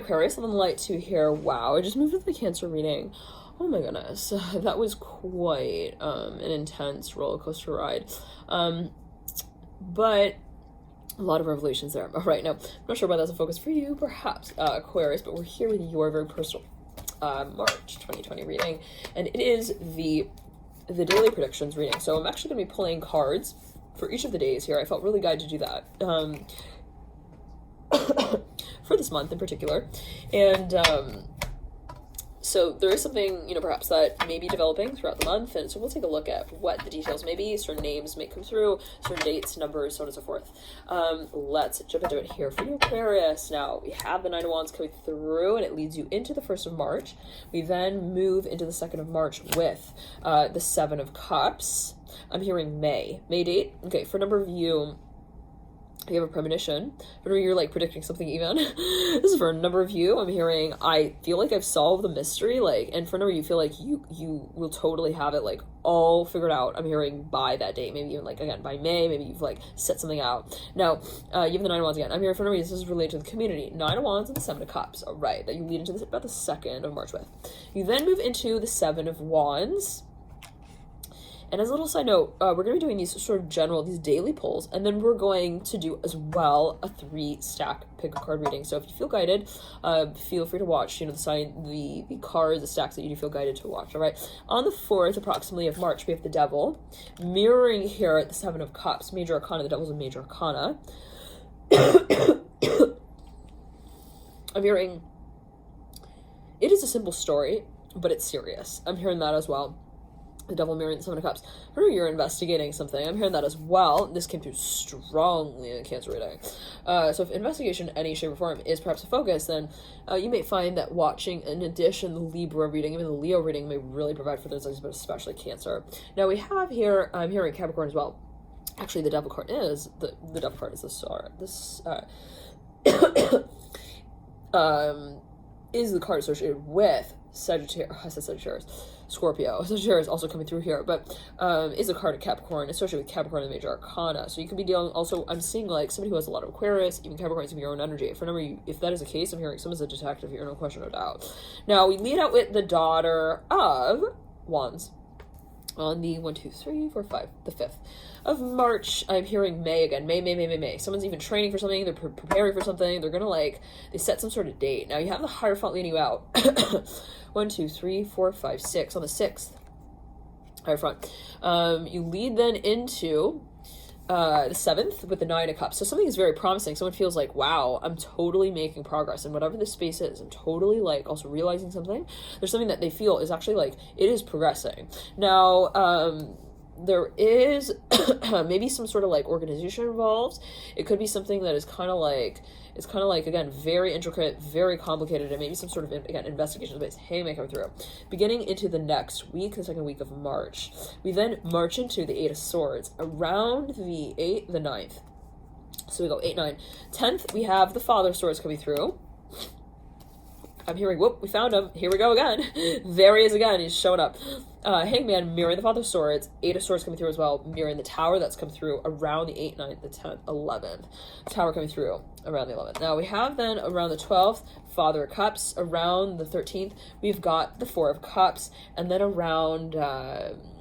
Aquarius on the light 2 here. Wow, I just moved with my Cancer reading. Oh my goodness, that was quite an intense roller coaster ride. But a lot of revelations there. All right, now, I'm not sure why that's a focus for you, perhaps, Aquarius, but we're here with your very personal March 2020 reading, and it is the daily predictions reading. So I'm actually going to be pulling cards for each of the days here. I felt really guided to do that for this month in particular. And so there is something, you know, perhaps that may be developing throughout the month, and so we'll take a look at what the details may be. Certain names may come through, certain dates, numbers, so on and so forth. Let's jump into it here for you, Aquarius. Now, we have the Nine of Wands coming through, and it leads you into the 1st of March. We then move into the 2nd of March with the 7 of Cups. I'm hearing May date. Okay, for a number of you, you have a premonition. Whenever you're like predicting something even. This is for a number of you. I'm hearing, I feel like I've solved the mystery, like, and for a number of you feel like you will totally have it like all figured out. I'm hearing by that date, maybe even like again by May, maybe you've like set something out. Now, you have the 9 of Wands again. I'm hearing for a number of you, this is related to the community. 9 of Wands and the 7 of Cups. All right, that you lead into this about the 2nd of March with. You then move into the 7 of Wands. And as a little side note, we're going to be doing these sort of general, these daily pulls, and then we're going to do as well a 3-stack pick a card reading. So if you feel guided, feel free to watch, you know, the cards, the stacks that you do feel guided to watch, all right? On the 4th, approximately, of March, we have the Devil, mirroring here at the 7 of Cups, Major Arcana. The Devil's a Major Arcana. I'm hearing, it is a simple story, but it's serious. I'm hearing that as well. The Devil mirroring the 7 of Cups. Or you're investigating something. I'm hearing that as well. This came through strongly in Cancer reading. So if investigation, any shape or form, is perhaps a focus, then you may find that watching, in addition, the Libra reading, even the Leo reading, may really provide for those, but especially Cancer. Now we have here, I'm hearing Capricorn as well. Actually, the Devil card is, the Devil card is this is the card associated with Sagittarius. I said Sagittarius. Scorpio. Sagittarius also coming through here, but is a card of Capricorn, associated with Capricorn and the Major Arcana. So you could be dealing, also, I'm seeing like somebody who has a lot of Aquarius, even Capricorn, some of your own energy. For a number of you, if that is the case, I'm hearing someone's a detective here, no question, no doubt. Now, we lead out with the Daughter of Wands on the 1, 2, 3, 4, 5, the 5th of March. I'm hearing May again. May. Someone's even training for something. They're preparing for something. They're gonna like, they set some sort of date. Now you have the Hierophant leading you out. 1, 2, 3, 4, 5, 6 on the 6th. Hierophant. You lead then into the 7th with the 9 of Cups. So something is very promising. Someone feels like, wow, I'm totally making progress in whatever this space is. I'm totally like also realizing something. There's something that they feel is actually like, it is progressing. Now, there is maybe some sort of like organization involved. It could be something that is kind of like, it's kind of like, again, very intricate, very complicated, and maybe some sort of, again, investigation space. Hey, may come through. Beginning into the next week, the 2nd week of March, we then march into the 8 of Swords around the 8th, the 9th. So we go 8, 9, 10th. We have the Father of Swords coming through. I'm hearing, whoop, we found him. Here we go again. There he is again. He's showing up. Hangman mirroring the Father of Swords. 8 of Swords coming through as well. Mirroring the Tower that's come through around the 8th, 9th, the 10th, 11th. Tower coming through around the 11th. Now we have then around the 12th, Father of Cups. Around the 13th, we've got the 4 of Cups. And then around,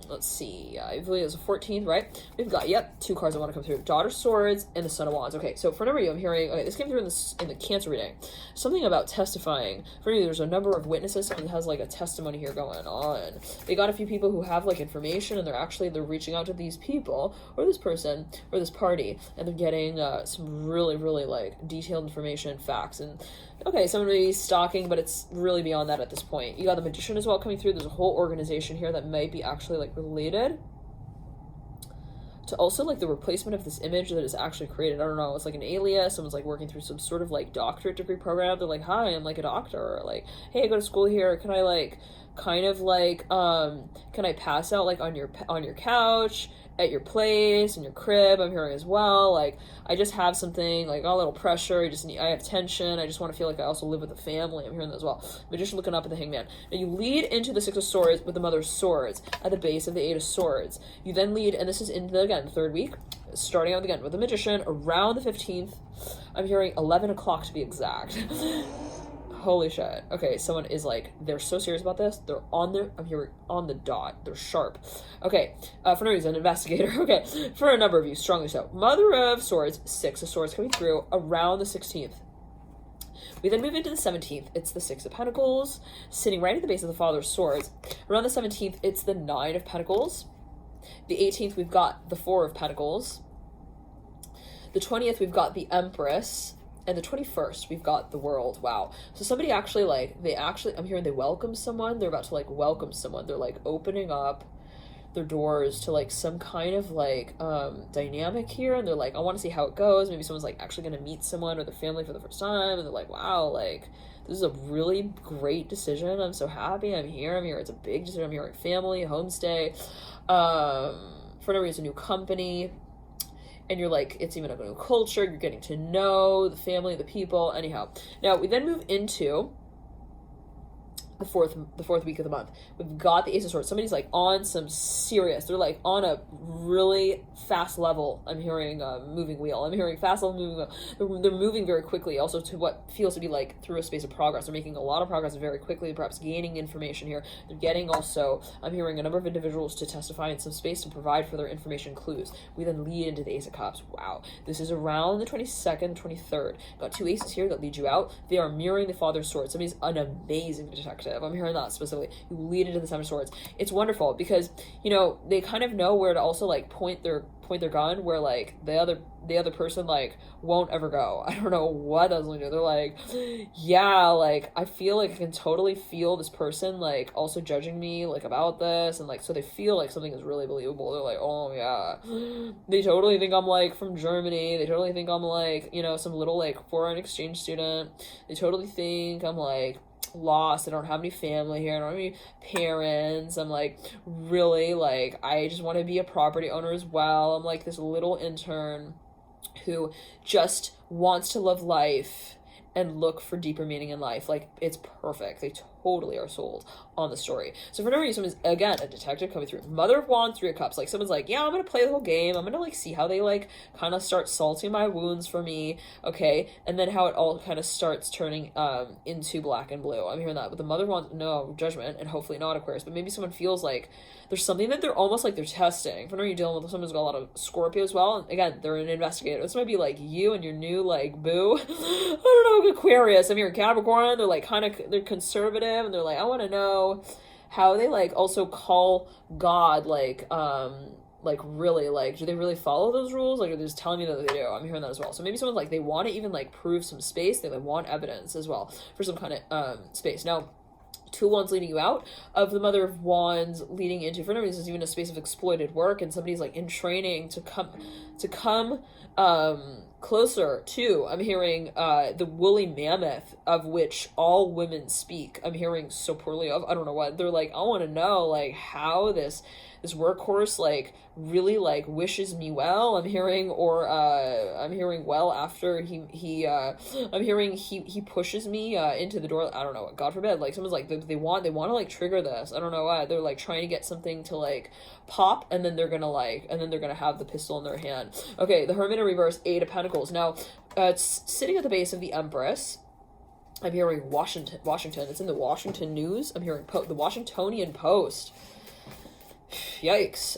let's see, I believe it was the 14th, right? We've got, yep, 2 cards that want to come through. Daughter of Swords and the Son of Wands. Okay, so for a number of you, I'm hearing, okay, this came through in the Cancer reading. Something about testifying. For you, there's a number of witnesses. Someone has like a testimony here going on. They got a few people who have like information, and they're reaching out to these people or this person or this party, and they're getting some really, really like detailed information, facts, and okay, someone may be stalking, but it's really beyond that at this point. You got the Magician as well coming through. There's a whole organization here that might be actually like related to also like the replacement of this image that is actually created. I don't know, it's like an alias. Someone's like working through some sort of like doctorate degree program. They're like, hi, I'm like a doctor, or like, hey, I go to school here. Can I like kind of like can I pass out like on your couch at your place, in your crib? I'm hearing as well, like, I just have something, like, a little pressure, I have tension, I just want to feel like I also live with a family. I'm hearing that as well. Magician looking up at the Hangman. Now you lead into the 6 of Swords with the Mother of Swords at the base of the 8 of Swords. You then lead, and this is in the, again, 3rd week, starting out again with the Magician around the 15th. I'm hearing 11 o'clock to be exact. Holy shit. Okay, someone is like, they're so serious about this. They're on their, I'm here on the dot. They're sharp. Okay, for no reason, investigator. Okay, for a number of you, strongly so. Mother of Swords, 6 of Swords coming through around the 16th. We then move into the 17th. It's the 6 of Pentacles, sitting right at the base of the Father of Swords. Around the 17th, it's the 9 of Pentacles. The 18th, we've got the 4 of Pentacles. The 20th, we've got the Empress. And the 21st, we've got the World. Wow. So somebody actually, like, I'm hearing they welcome someone. They're about to, like, welcome someone. They're, like, opening up their doors to, like, some kind of, like, dynamic here. And they're like, I want to see how it goes. Maybe someone's, like, actually going to meet someone or their family for the first time. And they're like, wow, like, this is a really great decision. I'm so happy. I'm here. It's a big decision. I'm hearing family, homestay. For no reason, new company. And you're like, it's even a new culture. You're getting to know the family, the people. Anyhow, now we then move into the fourth week of the month. We've got the Ace of Swords. Somebody's like on some serious. They're like on a really fast level. I'm hearing moving wheel. I'm hearing fast level moving wheel. They're moving very quickly. Also to what feels to be like through a space of progress. They're making a lot of progress very quickly. Perhaps gaining information here. They're getting also. I'm hearing a number of individuals to testify in some space to provide for their information clues. We then lead into the Ace of Cups. Wow, this is around the 22nd, 23rd. Got 2 aces here that lead you out. They are mirroring the Father's Sword. Somebody's an amazing detective. I'm hearing that specifically. You lead into the 7 of Swords. It's wonderful because, you know, they kind of know where to also like point their gun where like the other person like won't ever go. I don't know what that's going to do. They're like, yeah, like I feel like I can totally feel this person like also judging me like about this, and like so they feel like something is really believable. They're like, oh yeah, they totally think I'm like from Germany. They totally think I'm like, you know, some little like foreign exchange student. They totally think I'm like lost. I don't have any family here. I don't have any parents. I'm like really like I just want to be a property owner as well. I'm like this little intern who just wants to live life and look for deeper meaning in life. Like it's perfect. They totally are sold on the story. So for no reason, someone's again a detective coming through. Mother of Wands, 3 of Cups. Like someone's like, yeah, I'm gonna play the whole game. I'm gonna like see how they like kind of start salting my wounds for me. Okay, and then how it all kind of starts turning into black and blue. I'm hearing that with the Mother of Wands, no judgment, and hopefully not Aquarius, but maybe someone feels like there's something that they're almost like they're testing. For no, you're dealing with someone who's got a lot of Scorpio as well. And again, they're an investigator. This might be like you and your new like boo. I don't know, Aquarius. I'm hearing Capricorn. They're like they're conservative, and they're like, I want to know how they like also call God like really like, do they really follow those rules? Like, are they just telling me that they do? I'm hearing that as well. So maybe someone's like, they want to even like prove some space. They want evidence as well for some kind of space. Now, 2 wands leading you out of the Mother of Wands leading into, for no reason, even a space of exploited work, and somebody's like in training to come closer to, I'm hearing the woolly mammoth of which all women speak. I'm hearing so poorly of, I don't know what, they're like, I want to know like how this workhorse like really like wishes me well. I'm hearing, or I'm hearing well after I'm hearing he pushes me into the door. I don't know, God forbid, like someone's like they want to like trigger this. I don't know why. They're like trying to get something to like pop, and then they're gonna have the pistol in their hand. Okay, the Hermit in reverse, 8 of Pentacles. Now it's sitting at the base of the Empress. I'm hearing Washington. It's in the Washington News. I'm hearing the Washingtonian Post. Yikes.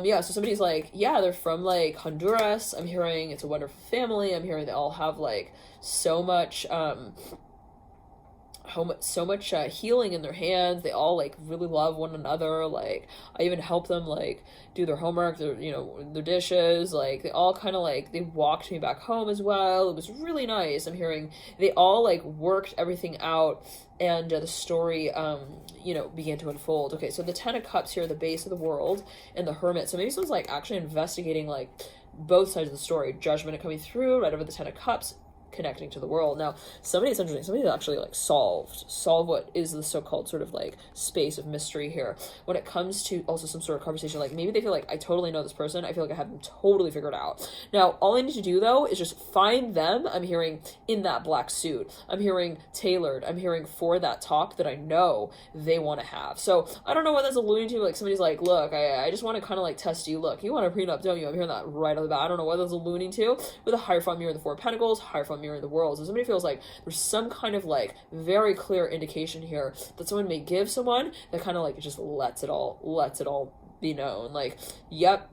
Yeah, so somebody's like, yeah, they're from like Honduras. I'm hearing it's a wonderful family. I'm hearing they all have like so much healing in their hands. They all like really love one another. Like I even help them like do their homework, their dishes. Like they all kind of like, they walked me back home as well. It was really nice. I'm hearing they all like worked everything out, and the story began to unfold. Okay, so the 10 of Cups here, the base of the World, and the Hermit. So maybe someone's like actually investigating like both sides of the story. Judgment coming through right over the 10 of Cups, connecting to the world. Now, it's interesting. Somebody actually like solve what is the so-called sort of like space of mystery here when it comes to also some sort of conversation. Like maybe they feel like, I totally know this person. I feel like I have them totally figured out. Now, all I need to do though is just find them. I'm hearing in that black suit. I'm hearing tailored. I'm hearing for that talk that I know they want to have. So I don't know what that's alluding to. Like somebody's like, look, I just want to kind of like test you. Look, you want a prenup, don't you? I'm hearing that right off the bat. I don't know what that's alluding to. With a Hierophant mirror, the 4 of Pentacles, Hierophant I'm mirroring the world. So somebody feels like there's some kind of like very clear indication here that someone may give someone that kind of like just lets it all be known. Like, yep,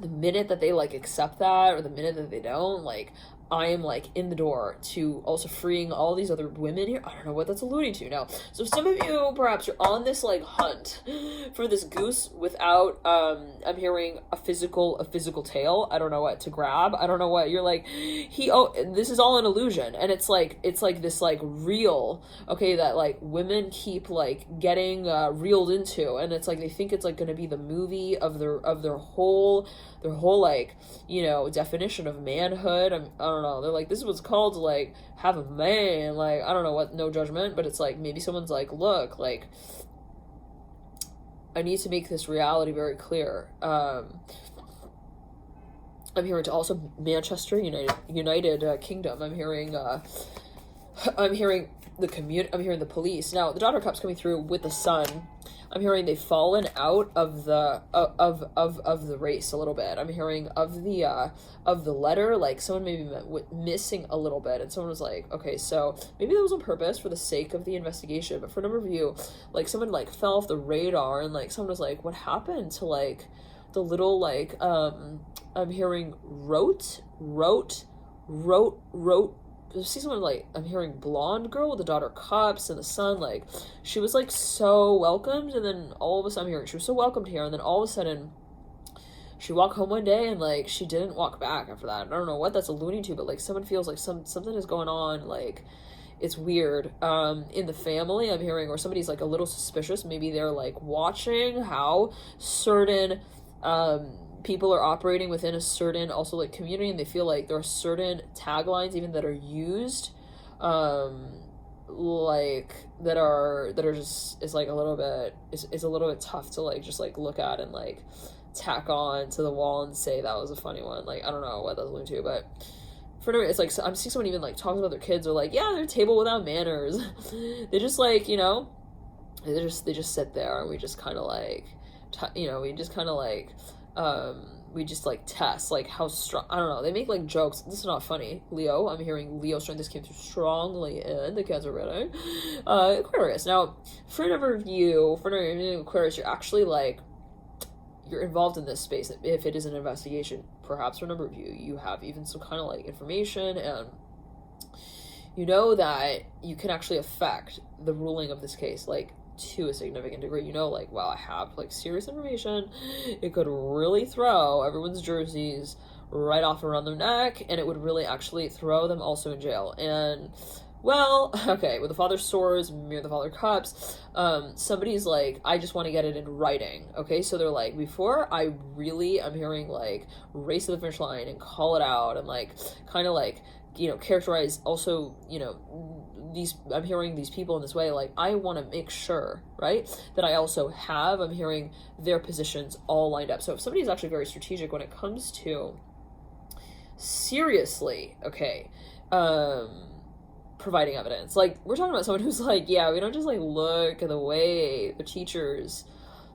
the minute that they like accept that, or the minute that they don't, like, I am like in the door to also freeing all these other women here. I don't know what that's alluding to now. So some of you perhaps you're on this like hunt for this goose without I'm hearing a physical tail. I don't know what to grab. I don't know what you're like this is all an illusion, and it's like this like reel, okay, that like women keep like getting reeled into, and it's like they think it's like going to be the movie of their whole like, you know, definition of manhood. I don't know, they're like, this is what's called to like have a man, like, I don't know what, no judgment, but it's like maybe someone's like, look, like, I need to make this reality very clear. I'm hearing to also Manchester United Kingdom. I'm hearing the community. I'm hearing the police. Now the Daughter of Cups coming through with the Sun. I'm hearing they've fallen out of the race a little bit. I'm hearing of the letter, like someone maybe missing a little bit, and someone was like, okay, so maybe that was on purpose for the sake of the investigation, but for a number of you, like someone like fell off the radar, and like someone was like, what happened to like the little like I'm hearing wrote. See someone like, I'm hearing blonde girl with the Daughter of Cups and the Sun, like she was like so welcomed, and then all of a sudden I'm hearing she was so welcomed here, and then all of a sudden she walked home one day and like she didn't walk back after that. I don't know what that's alluding to, but like someone feels like something is going on, like it's weird in the family, I'm hearing, or somebody's like a little suspicious. Maybe they're like watching how certain people are operating within a certain also like community, and they feel like there are certain taglines even that are used like that are just, it's like a little bit, it's a little bit tough to like just like look at and like tack on to the wall and say that was a funny one. Like, I don't know what that's alluding to, but for no, it's like I'm seeing someone even like talking about their kids, or like, yeah, they're table without manners. They just like, you know, they just sit there, and we just kind of like we just kind of like we just like test like how strong, I don't know, they make like jokes. This is not funny. Leo, I'm hearing Leo strength. This came through strongly in the Cancer reading. Aquarius. Now for a number of you, Aquarius, you're actually like, you're involved in this space if it is an investigation. Perhaps for a number of you, you have even some kind of like information, and you know that you can actually affect the ruling of this case, like to a significant degree. You know, like, wow, I have like serious information. It could really throw everyone's jerseys right off around their neck, and it would really actually throw them also in jail. And well, okay, with the Father of Swords, mirror the Father of Cups, somebody's like, I just want to get it in writing, okay? So they're like, before I'm hearing like race to the finish line and call it out, and like kind of like, you know, characterize also, you know, I'm hearing these people in this way, like, I want to make sure, right, that I also have, I'm hearing their positions all lined up. So if somebody's actually very strategic when it comes to seriously, okay, providing evidence, like, we're talking about someone who's like, yeah, we don't just like look at the way the teachers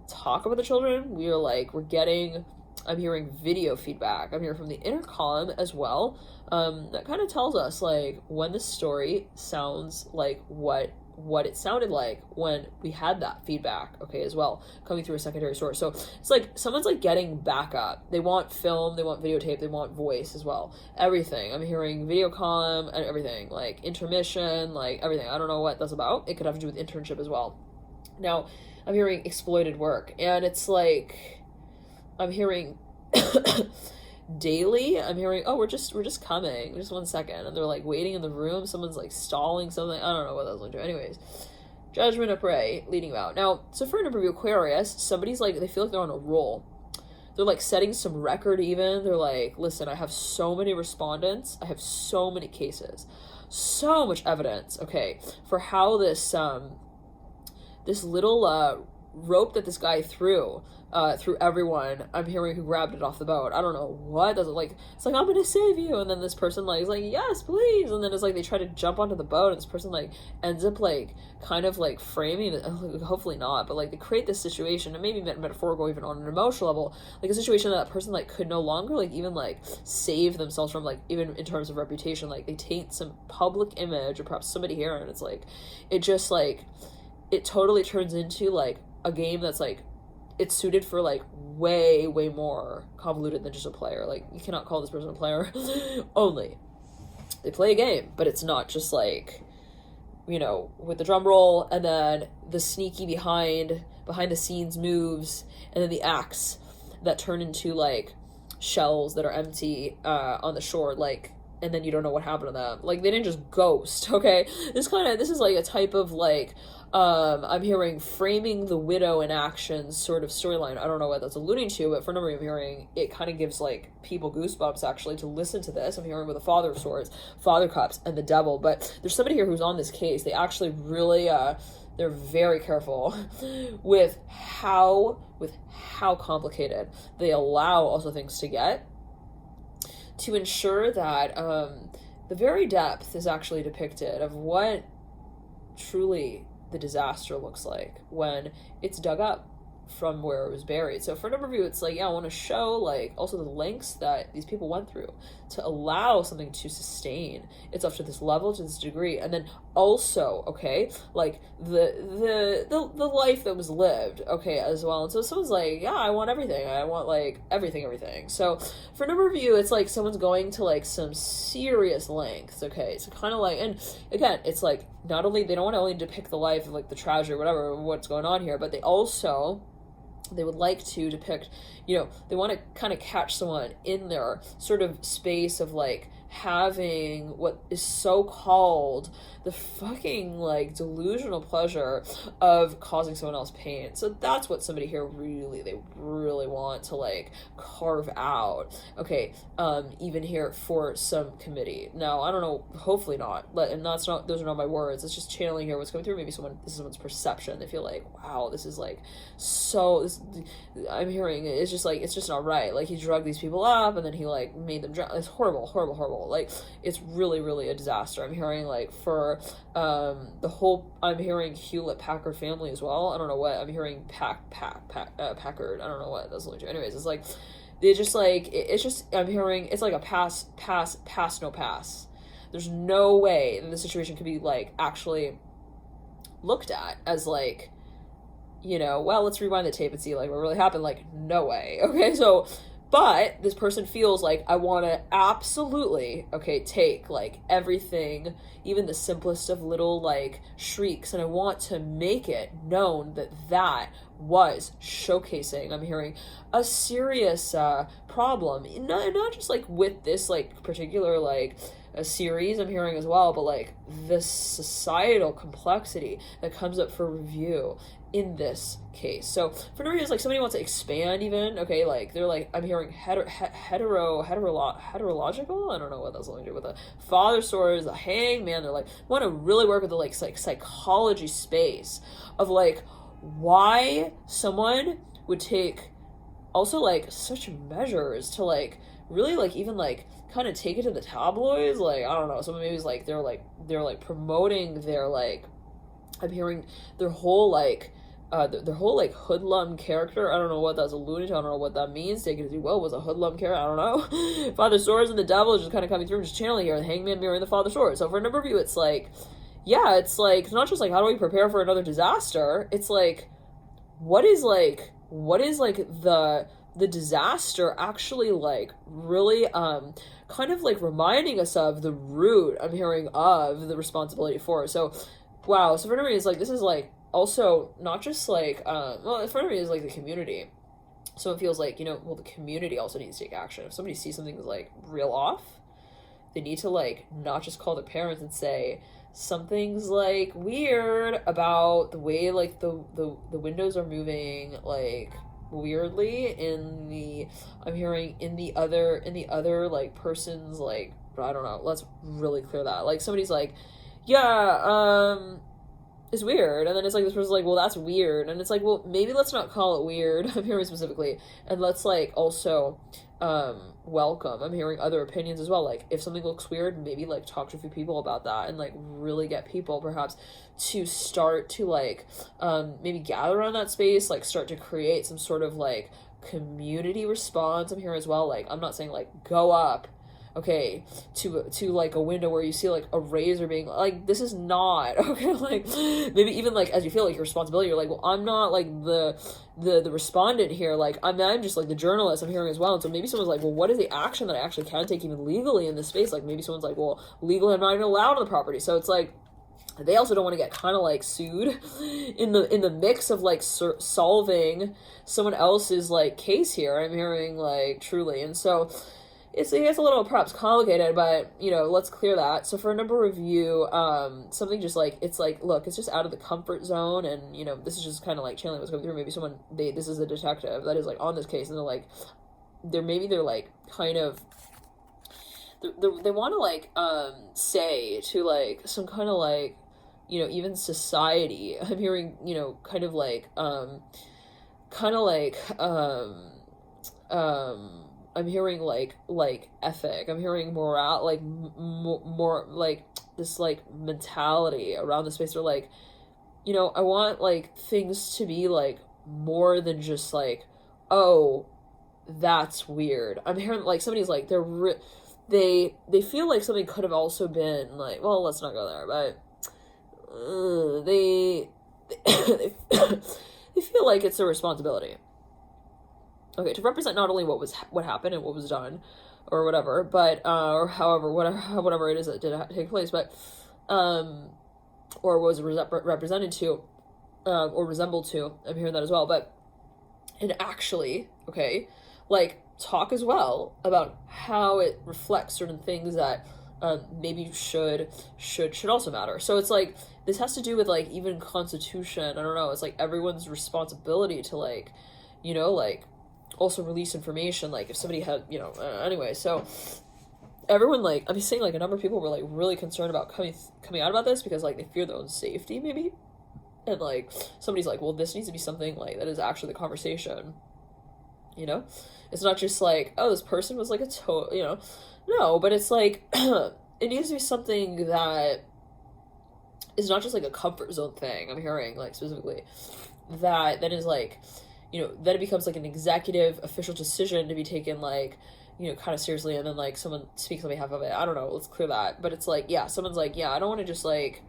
talk about the children, we are like, we're getting, I'm hearing video feedback, I'm hearing from the intercom as well, that kind of tells us like when the story sounds like what it sounded like when we had that feedback, okay, as well, coming through a secondary source. So it's like someone's like getting backup. They want film, they want videotape, they want voice as well, everything. I'm hearing videocom and everything, like intermission, like everything. I don't know what that's about. It could have to do with internship as well. Now I'm hearing exploited work, and it's like I'm hearing daily, I'm hearing, oh, we're just coming, just 1 second, and they're like waiting in the room, someone's like stalling something, I don't know what that was like. Anyways, judgment of prey leading out. Now, so for an interview, Aquarius, somebody's like, they feel like they're on a roll, they're like setting some record even, they're like, listen, I have so many respondents, I have so many cases, so much evidence, okay, for how this this little rope that this guy threw everyone, I'm hearing, who grabbed it off the boat. I don't know what. Does it like, it's like, I'm gonna save you, and then this person like is like, yes, please, and then it's like they try to jump onto the boat, and this person like ends up like kind of like framing it, hopefully not, but like they create this situation, and maybe metaphorical even on an emotional level, like a situation that person like could no longer like even like save themselves from, like even in terms of reputation, like they taint some public image or perhaps somebody here, and it's like it just like it totally turns into like a game that's like it's suited for like way more convoluted than just a player. Like you cannot call this person a player. Only they play a game, but it's not just like, you know, with the drum roll and then the sneaky behind the scenes moves and then the acts that turn into like shells that are empty on the shore, like, and then you don't know what happened to them. Like they didn't just ghost. Okay, this is like a type of like I'm hearing framing the widow in action sort of storyline. I don't know what that's alluding to, but for a number I'm hearing, it kind of gives like people goosebumps actually to listen to this. I'm hearing with the Father of Swords, Father Cups, and the Devil. But there's somebody here who's on this case. They actually really they're very careful with how complicated they allow also things to get, to ensure that the very depth is actually depicted of what truly the disaster looks like when it's dug up from where it was buried. So for a number of you, it's like, yeah, I want to show like also the lengths that these people went through to allow something to sustain itself to this level, to this degree, and then also, okay, like the life that was lived, okay, as well. And so someone's like, yeah, I want everything. I want like everything. So for a number of you, it's like someone's going to like some serious lengths, okay? So kind of like, and again, it's like not only, they don't want to only depict the life of like the tragedy or whatever, what's going on here, but they would like to depict, you know, they want to kind of catch someone in their sort of space of like having what is so called the fucking like delusional pleasure of causing someone else pain. So that's what somebody here they really want to like carve out, okay, even here for some committee. Now I don't know, hopefully not, and those are not my words, it's just channeling here what's coming through. Maybe this is someone's perception. They feel like, wow, this is like I'm hearing it's just like, it's just not right. Like he drugged these people up and then he like made them drown. It's horrible. Like it's really a disaster. I'm hearing like for I'm hearing Hewlett Packard family as well. I don't know what I'm hearing. Packard. I don't know what that's linked to. Anyways, it's like they just like it's just, I'm hearing it's like a pass no pass. There's no way that the situation could be like actually looked at as like, you know, well, let's rewind the tape and see like what really happened. Like, no way. Okay, so but this person feels like, I want to absolutely, okay, take like everything, even the simplest of little like shrieks, and I want to make it known that was showcasing, I'm hearing, a serious problem, not just like with this like particular like a series I'm hearing as well, but like the societal complexity that comes up for review in this case. So for no reason, like somebody wants to expand even, okay, like they're like, I'm hearing heterological, I don't know what that's going to do with the Father Swords, the Hangman. They're like, want to really work with the like psychology space of like why someone would take also like such measures to like really like even like kind of take it to the tabloids. Like, I don't know, someone maybe is like they're like promoting their like, I'm hearing their whole like their whole like hoodlum character. I don't know what that's alluding to. I don't know what that means. Take it as you will. Was a hoodlum character. I don't know. Father Swords and the Devil is just kind of coming through. I'm just channeling here. The Hangman mirroring the Father Swords. So for a number of you, it's like, yeah, it's like, it's not just like how do we prepare for another disaster. It's like, what is like the disaster actually like really kind of like reminding us of the root, I'm hearing, of the responsibility for it. So wow, so for me it's like, this is like also not just like well, for me is like the community. So it feels like, you know, well, the community also needs to take action. If somebody sees something like real off, they need to like not just call their parents and say something's like weird about the way like the windows are moving like weirdly in the, I'm hearing in the other like person's like, I don't know, let's really clear that. Like somebody's like, yeah, is weird. And then it's like, this person's like, well, that's weird. And it's like, well, maybe let's not call it weird. I'm hearing specifically. And let's like also welcome. I'm hearing other opinions as well. Like if something looks weird, maybe like talk to a few people about that and like really get people perhaps to start to like maybe gather around that space, like start to create some sort of like community response. I'm hearing as well. Like I'm not saying like go up okay to like a window where you see like a razor being like, this is not okay. Like maybe even like as you feel like your responsibility, you're like, well, I'm not like the respondent here, like I'm just like the journalist. I'm hearing as well. And so maybe someone's like, well, what is the action that I actually can take even legally in this space? Like maybe someone's like, well, legally I'm not even allowed on the property. So it's like they also don't want to get kind of like sued in the mix of like solving someone else's like case here. I'm hearing like truly. And so it's a little perhaps complicated, but you know, let's clear that. So for a number review, something just like, it's like, look, it's just out of the comfort zone, and you know, this is just kind of like channeling what's going through. Maybe someone, this is a detective that is like on this case, and they're like, they're like kind of, they want to like say to like some kind of like, you know, even society. I'm hearing, you know, kind of like I'm hearing like ethic. I'm hearing morale, like more like this like mentality around the space. They're like, you know, I want like things to be like more than just like, oh, that's weird. I'm hearing like somebody's like they feel like something could have also been like, well, let's not go there, but they feel like it's their responsibility. Okay, to represent not only what happened and what was done, or whatever, but or however whatever it is that did take place, but or was represented to, or resembled to. I'm hearing that as well, but and actually, okay, like talk as well about how it reflects certain things that maybe should also matter. So it's like this has to do with like even constitution. I don't know. It's like everyone's responsibility to like, you know, like also release information, like if somebody had, you know, anyway, so everyone, like I'm saying, like a number of people were like really concerned about coming out about this because like they fear their own safety maybe, and like somebody's like, well, this needs to be something like that is actually the conversation, you know. It's not just like, oh, this person was like you know, no, but it's like it needs to be something that is not just like a comfort zone thing. I'm hearing like specifically that is like, you know, then it becomes like an executive official decision to be taken like, you know, kind of seriously, and then like someone speaks on behalf of it. I don't know, let's clear that. But it's like, yeah, someone's like, yeah, I don't want to just like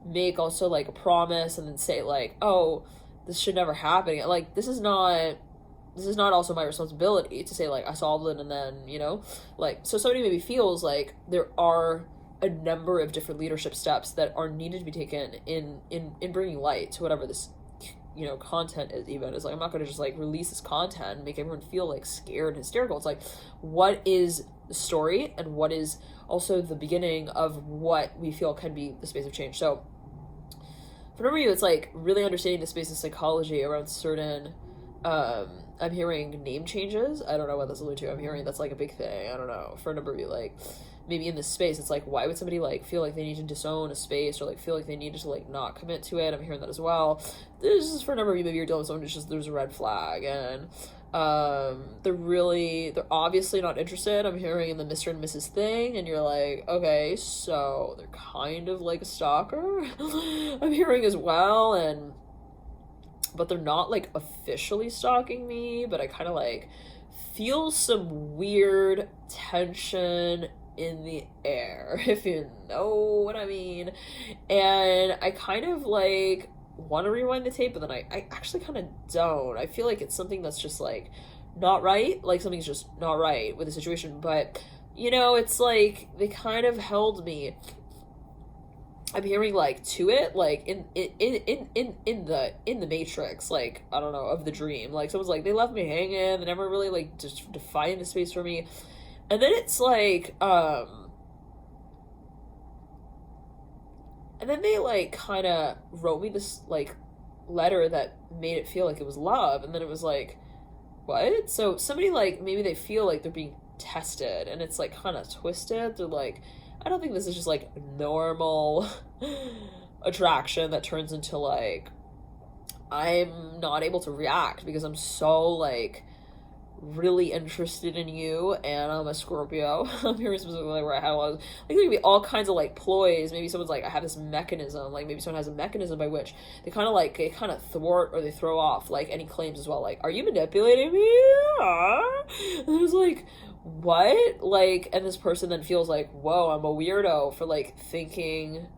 make also like a promise and then say like, oh, this should never happen. Like this is not also my responsibility to say like I solved it and then, you know, like, so somebody maybe feels like there are a number of different leadership steps that are needed to be taken in bringing light to whatever this, you know, content is. Even is like, I'm not going to just like release this content and make everyone feel like scared and hysterical. It's like, what is the story and what is also the beginning of what we feel can be the space of change. So for a number of you, it's like really understanding the space of psychology around certain I'm hearing name changes. I don't know what that's alluding to. I'm hearing that's like a big thing. I don't know. For a number of you, like maybe in this space, it's like, why would somebody like feel like they need to disown a space or like feel like they need to like not commit to it? I'm hearing that as well. This is for a number of you, maybe you're dealing with someone who's just, there's a red flag, and they're obviously not interested. I'm hearing in the Mr. and Mrs. thing, and you're like, okay, so they're kind of like a stalker. I'm hearing as well, but they're not like officially stalking me, but I kind of like feel some weird tension in the air, if you know what I mean. And I kind of like want to rewind the tape, but then I actually kind of don't. I feel like it's something that's just like not right, like something's just not right with the situation. But you know, it's like they kind of held me, I'm hearing like to it, like in the Matrix, like I don't know, of the dream, like someone's like, they left me hanging, they never really like just defined the space for me. And then it's like and then they like kind of wrote me this like letter that made it feel like it was love, and then it was like, what? So somebody like, maybe they feel like they're being tested, and it's like kind of twisted. They're like, I don't think this is just like normal attraction that turns into like, I'm not able to react because I'm so like really interested in you, and I'm a Scorpio. I'm hearing specifically where I had a lot of, like, there could be all kinds of like ploys. Maybe someone's like, I have this mechanism, like maybe someone has a mechanism by which they kind of thwart or they throw off like any claims as well, like, are you manipulating me? And it was like, what? Like, and this person then feels like, whoa, I'm a weirdo for like thinking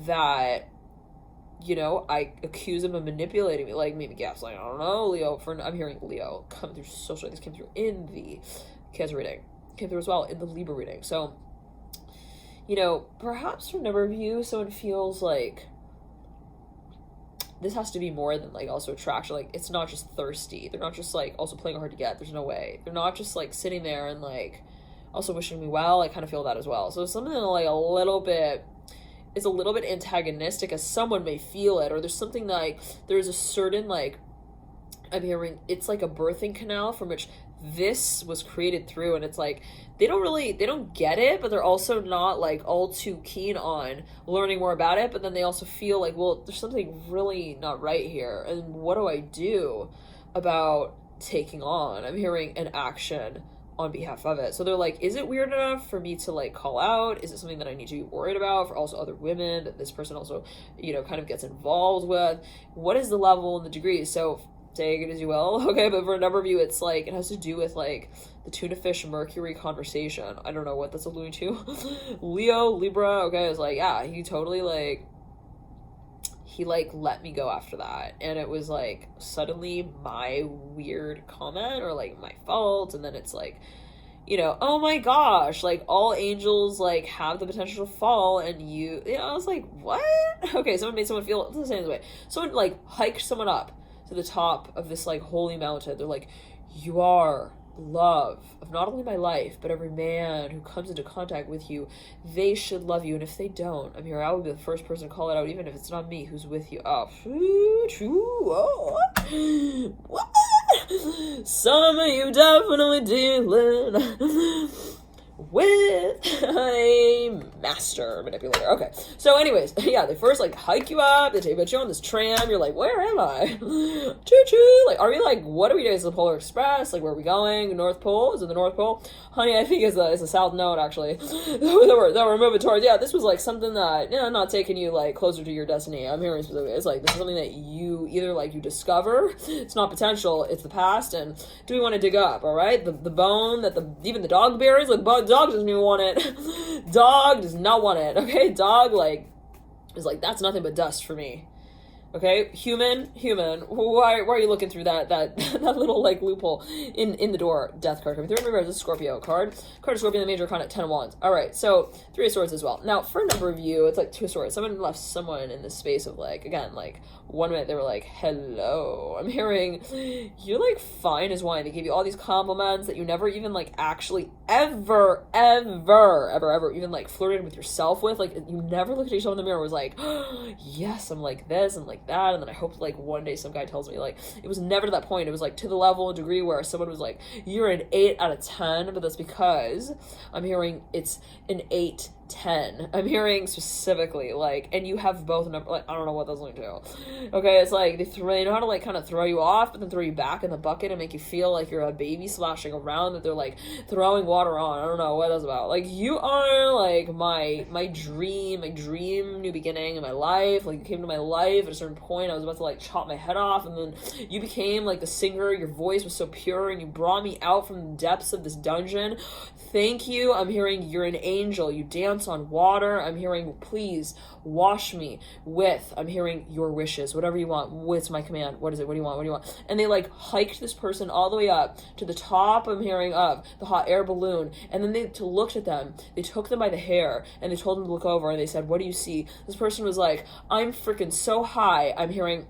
that, you know, I accuse him of manipulating me, like maybe gaslighting, I don't know, Leo, I'm hearing Leo coming through so strong. This came through in the Cancer reading, came through as well in the Libra reading. So, you know, perhaps for a number of you, someone feels like this has to be more than like also attraction. Like, it's not just thirsty. They're not just like also playing hard to get. There's no way. They're not just like sitting there and like also wishing me well. I kind of feel that as well. So something like it's a little bit antagonistic, as someone may feel it, or there's something like, there's a certain like, I'm hearing it's like a birthing canal from which this was created through, and it's like they don't get it, but they're also not like all too keen on learning more about it, but then they also feel like, well, there's something really not right here, and what do I do about taking on, I'm hearing, an action on behalf of it. So they're like, is it weird enough for me to like call out? Is it something that I need to be worried about for also other women that this person also, you know, kind of gets involved with? What is the level and the degree? So take it as you will, okay? But for a number of you, it's like, it has to do with like the tuna fish Mercury conversation. I don't know what that's alluding to. Leo, Libra, okay, it's like, yeah, he totally like, he like let me go after that, and it was like suddenly my weird comment or like my fault, and then it's like, you know, oh my gosh, like all angels like have the potential to fall, and you know, I was like, what? Okay, someone made someone feel the same way. Someone like hiked someone up to the top of this like holy mountain. They're like, you are love of not only my life, but every man who comes into contact with you, they should love you, and if they don't, I'm here, I will be the first person to call it out, even if it's not me who's with you. Oh, true. Oh, what? Some of you definitely dealing with a master manipulator. Okay, so anyways, yeah, they first like hike you up, they put you on this tram, you're like, where am I? Choo-choo. Like, are we like, what are we doing? Is it the Polar Express? Like, where are we going? North Pole? Is it the North Pole? Honey, I think it's a South Node, actually. that we're moving towards. Yeah, this was like something that, you know, not taking you like closer to your destiny. I'm hearing specifically, it's like, this is something that you either like you discover, it's not potential, it's the past, and do we want to dig up? All right, the bone that even the dog bears, like, dog doesn't even want it. Dog does not want it. Okay, dog like is like, that's nothing but dust for me. Okay, human, why are you looking through that little like loophole in the door? Death card coming through. Remember, it's a Scorpio card of Scorpio, the major arcana, 10 of Wands. All right, so 3 of Swords as well. Now, for a number of you, it's like 2 of Swords. Someone left someone in this space of like, again, like 1 minute they were like, hello. I'm hearing you're like fine as wine. They gave you all these compliments that you never even like actually ever even like flirted with yourself with. Like, you never looked at yourself in the mirror and was like, oh, yes, I'm like this, I'm like that, and then I hope like one day some guy tells me, like, it was never to that point. It was like to the level and degree where someone was like, you're an 8 out of 10, but that's because I'm hearing it's an 8 10. I'm hearing specifically, like, and you have both number, like, I don't know what that's going to do. Okay, it's like they know how to like kind of throw you off, but then throw you back in the bucket and make you feel like you're a baby splashing around that they're like throwing water on. I don't know what that's about. Like, you are like my dream new beginning in my life. Like, you came to my life at a certain point. I was about to like chop my head off, and then you became like the singer. Your voice was so pure, and you brought me out from the depths of this dungeon. Thank you. I'm hearing you're an angel. You dance on water. I'm hearing, please wash me with, I'm hearing your wishes, whatever you want. What's my command? What is it? What do you want? What do you want? And they like hiked this person all the way up to the top, I'm hearing, of the hot air balloon. And then they looked at them. They took them by the hair and they told them to look over, and they said, what do you see? This person was like, I'm freaking so high. I'm hearing,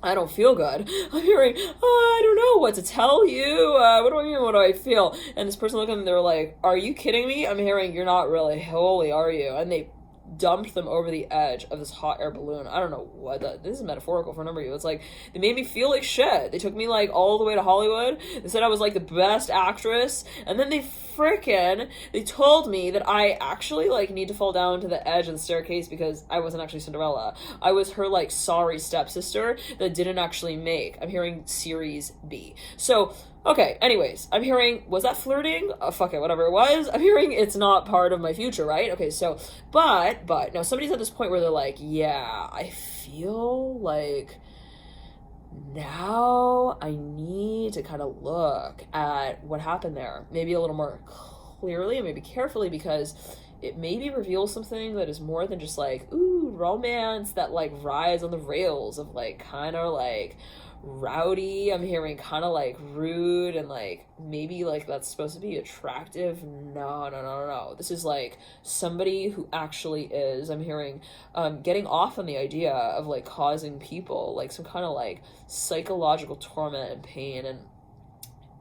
I don't feel good. I'm hearing, I don't know what to tell you. What do I mean? What do I feel? And this person looked at them, they were like, are you kidding me? I'm hearing, you're not really holy, are you? And they dumped them over the edge of this hot air balloon. I don't know what this is metaphorical for a number of you. It's like, they made me feel like shit. They took me like all the way to Hollywood. They said I was like the best actress, and then they told me that I actually like need to fall down to the edge of the staircase because I wasn't actually Cinderella. I was her like sorry stepsister that didn't actually make. I'm hearing series B. So okay, anyways, I'm hearing, was that flirting? Fuck it, whatever it was. I'm hearing it's not part of my future, right? Okay, so, but, now somebody's at this point where they're like, yeah, I feel like now I need to kind of look at what happened there. Maybe a little more clearly and maybe carefully, because it maybe reveals something that is more than just like, ooh, romance that like rides on the rails of like kind of like rowdy. I'm hearing kind of like rude and like maybe like that's supposed to be attractive. No. This is like somebody who actually is, I'm hearing, getting off on the idea of like causing people like some kind of like psychological torment and pain, and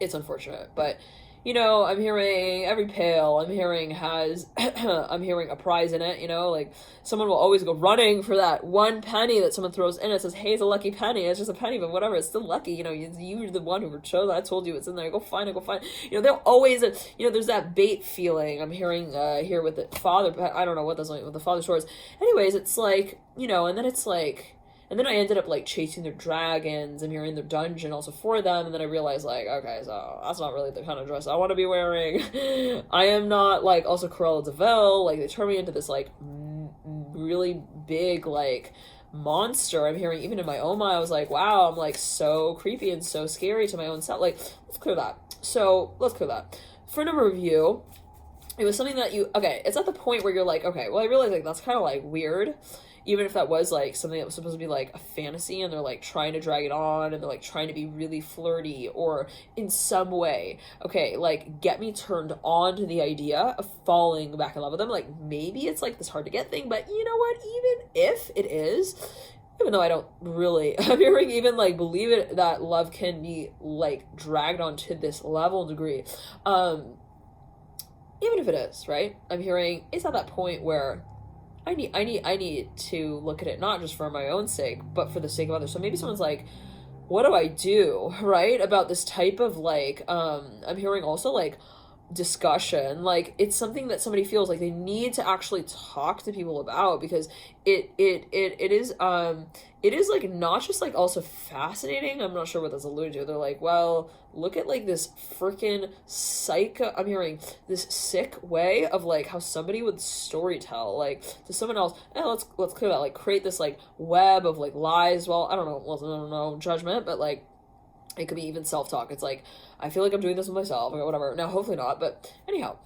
it's unfortunate, but you know, I'm hearing every pail I'm hearing has, I'm hearing a prize in it, you know, like someone will always go running for that one penny that someone throws in. It says, hey, it's a lucky penny. It's just a penny, but whatever, it's still lucky. You know, you're the one who chose. I told you it's in there. Go find it. You know, they'll always, you know, there's that bait feeling I'm hearing here with the father, but I don't know what that's like with the father stories. Anyways, it's like, you know, and then it's like, and then I ended up like chasing their dragons and you're in their dungeon also for them, and then I realized like, okay, so that's not really the kind of dress I want to be wearing. I am not like also Cruella de Vil. Like they turned me into this like really big like monster. I'm hearing even in my own mind I was like, wow, I'm like so creepy and so scary to my own self. Like let's clear that. For a number of you, it was something that you, okay, it's at the point where you're like, okay, well I realize like that's kind of like weird, even if that was like something that was supposed to be like a fantasy and they're like trying to drag it on and they're like trying to be really flirty or in some way, okay, like get me turned on to the idea of falling back in love with them. Like maybe it's like this hard to get thing, but you know what, even if it is, even though I don't really, I'm hearing even like believe it that love can be like dragged on to this level and degree, even if it is, right, I'm hearing it's at that point where I need to look at it not just for my own sake, but for the sake of others. So maybe someone's like, what do I do, right, about this type of like, I'm hearing also like discussion, like it's something that somebody feels like they need to actually talk to people about, because it is like not just like also fascinating. I'm not sure what that's alluding to. They're like, well, look at like this freaking psycho, I'm hearing this sick way of like how somebody would storytell like to someone else, and let's clear that, like create this like web of like lies. Well, I don't know, judgment, but like it could be even self-talk. It's like, I feel like I'm doing this with myself, or whatever. Now, hopefully not, but anyhow.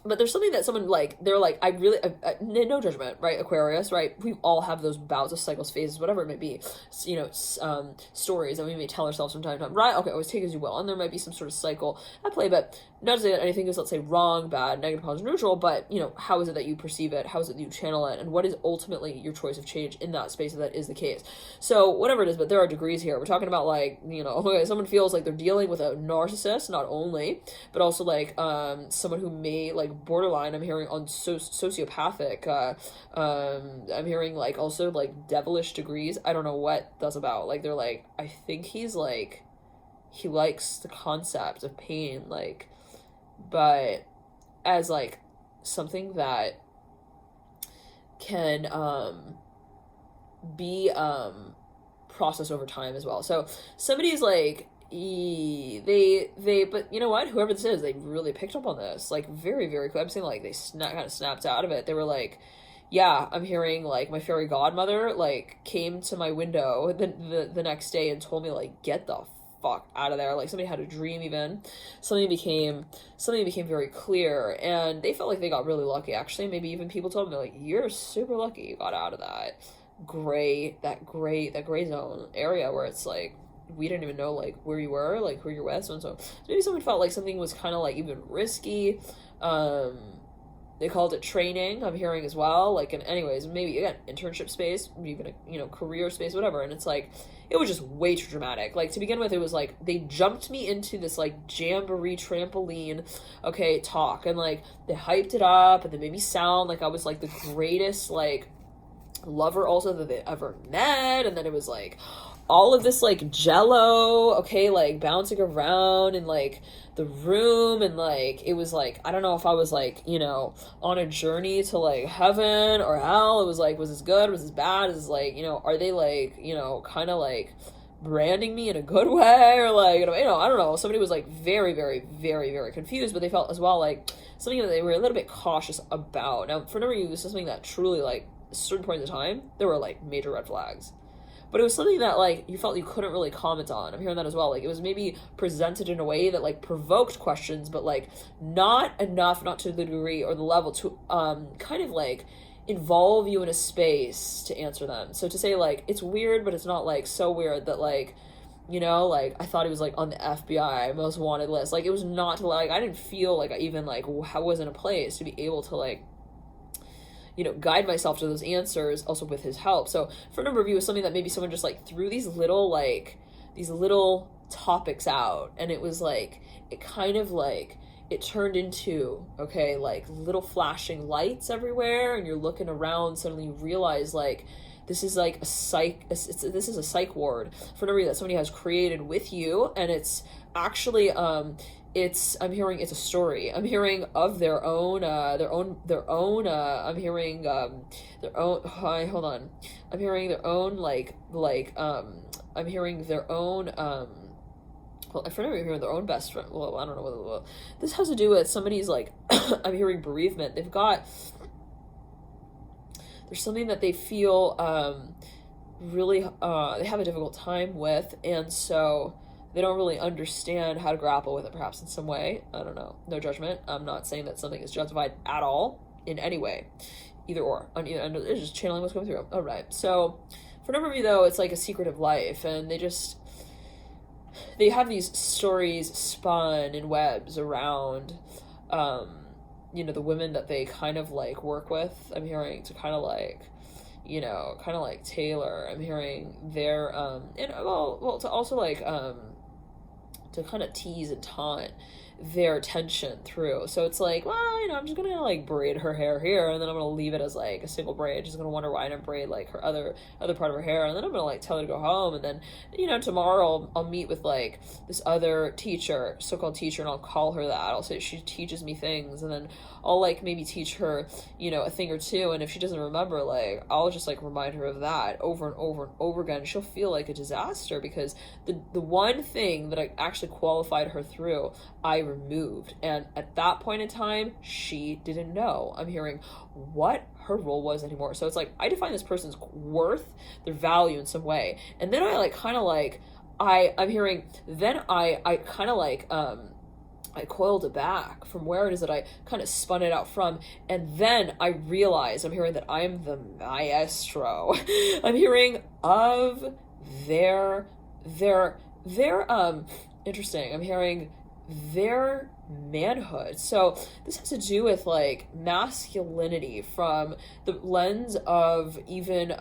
But there's something that someone, like, they're like, I really, no judgment, right, Aquarius, right? We all have those bouts of cycles, phases, whatever it may be, you know, stories that we may tell ourselves from time to time, right? Okay, always take as you will, and there might be some sort of cycle at play, but not to say that anything is, let's say, wrong, bad, negative, positive, neutral, but, you know, how is it that you perceive it? How is it that you channel it? And what is ultimately your choice of change in that space if that is the case? So, whatever it is, but there are degrees here. We're talking about, like, you know, okay, someone feels like they're dealing with a narcissist, not only, but also, like, someone who may, like, borderline, I'm hearing on sociopathic, I'm hearing, like, also, like, devilish degrees. I don't know what that's about. Like, they're like, I think he's, like, he likes the concept of pain, like, but as like something that can be processed over time as well. So somebody's like, they but you know what, whoever this is, they really picked up on this like very, very quick. I'm saying like they kind of snapped out of it. They were like, yeah, I'm hearing like my fairy godmother like came to my window the next day and told me like, get the fuck out of there. Like somebody had a dream, even something became very clear, and they felt like they got really lucky actually. Maybe even people told them, they're like, you're super lucky you got out of that gray zone area where it's like we didn't even know like where you were, like who you're with, so maybe someone felt like something was kind of like even risky, They called it training, I'm hearing as well, like, in anyways, maybe, again, internship space, even a, you know, career space, whatever, and it's like, it was just way too dramatic. Like, to begin with, it was like, they jumped me into this, like, jamboree trampoline, okay, talk, and, like, they hyped it up, and they made me sound like I was, like, the greatest, like, lover also that they ever met, and then it was, like, all of this, like, jello, okay, like, bouncing around in, like, the room, and, like, it was, like, I don't know if I was, like, you know, on a journey to, like, heaven or hell. It was, like, was this good, was this bad, is this, like, you know, are they, like, you know, kind of, like, branding me in a good way, or, like, you know, I don't know, somebody was, like, very, very, very, very confused, but they felt as well, like, something that they were a little bit cautious about. Now, for a number of you, this is something that truly, like, at certain points in time, there were, like, major red flags. But it was something that, like, you felt you couldn't really comment on. I'm hearing that as well. Like, it was maybe presented in a way that, like, provoked questions, but, like, not enough, not to the degree or the level to kind of, like, involve you in a space to answer them. So to say, like, it's weird, but it's not, like, so weird that, like, you know, like, I thought he was, like, on the FBI most wanted list. Like, it was not, like, I didn't feel like I even, like, I was in a place to be able to, like, you know, guide myself to those answers, also with his help. So for a number of you, it was something that maybe someone just, like, threw these little topics out, and it was, like, it kind of, like, it turned into, okay, like, little flashing lights everywhere, and you're looking around, suddenly you realize, like, this is, like, this is a psych ward for a number that somebody has created with you, and it's actually, I'm hearing it's a story. I'm hearing of their own, I'm hearing, their own, hold on. I'm hearing their own, I'm hearing their own, well, I remember hearing their own best friend. Well, I don't know whether this has to do with somebody's, like, I'm hearing bereavement. They've got, there's something that they feel, really, they have a difficult time with, and so they don't really understand how to grapple with it, perhaps in some way. I don't know. No judgment. I'm not saying that something is justified at all in any way. Either or. On either end, it's just channeling what's going through. All right. So for a number of you, though, it's like a secretive life, and they have these stories spun in webs around, you know, the women that they kind of, like, work with. I'm hearing to kind of, like, you know, kind of like Taylor. I'm hearing their, and well, to also, like, to kind of tease and taunt their attention through. So it's like, well, you know, I'm just gonna, like, braid her hair here, and then I'm gonna leave it as, like, a single braid. She's gonna wonder why I didn't braid, like, her other part of her hair, and then I'm gonna, like, tell her to go home, and then, you know, tomorrow I'll meet with, like, this other teacher, so-called teacher, and I'll call her that. I'll say she teaches me things, and then I'll, like, maybe teach her, you know, a thing or two, and if she doesn't remember, like, I'll just, like, remind her of that over and over and over again. She'll feel like a disaster, because the one thing that I actually qualified her through, I removed, and at that point in time, she didn't know. I'm hearing what her role was anymore. So it's like, I define this person's worth, their value in some way, and then I, like, kind of, like, I'm hearing, then I kind of, like, I coiled it back from where it is that I kind of spun it out from, and then I realized, I'm hearing that I'm the maestro. I'm hearing of their interesting. I'm hearing their manhood. So this has to do with, like, masculinity from the lens of even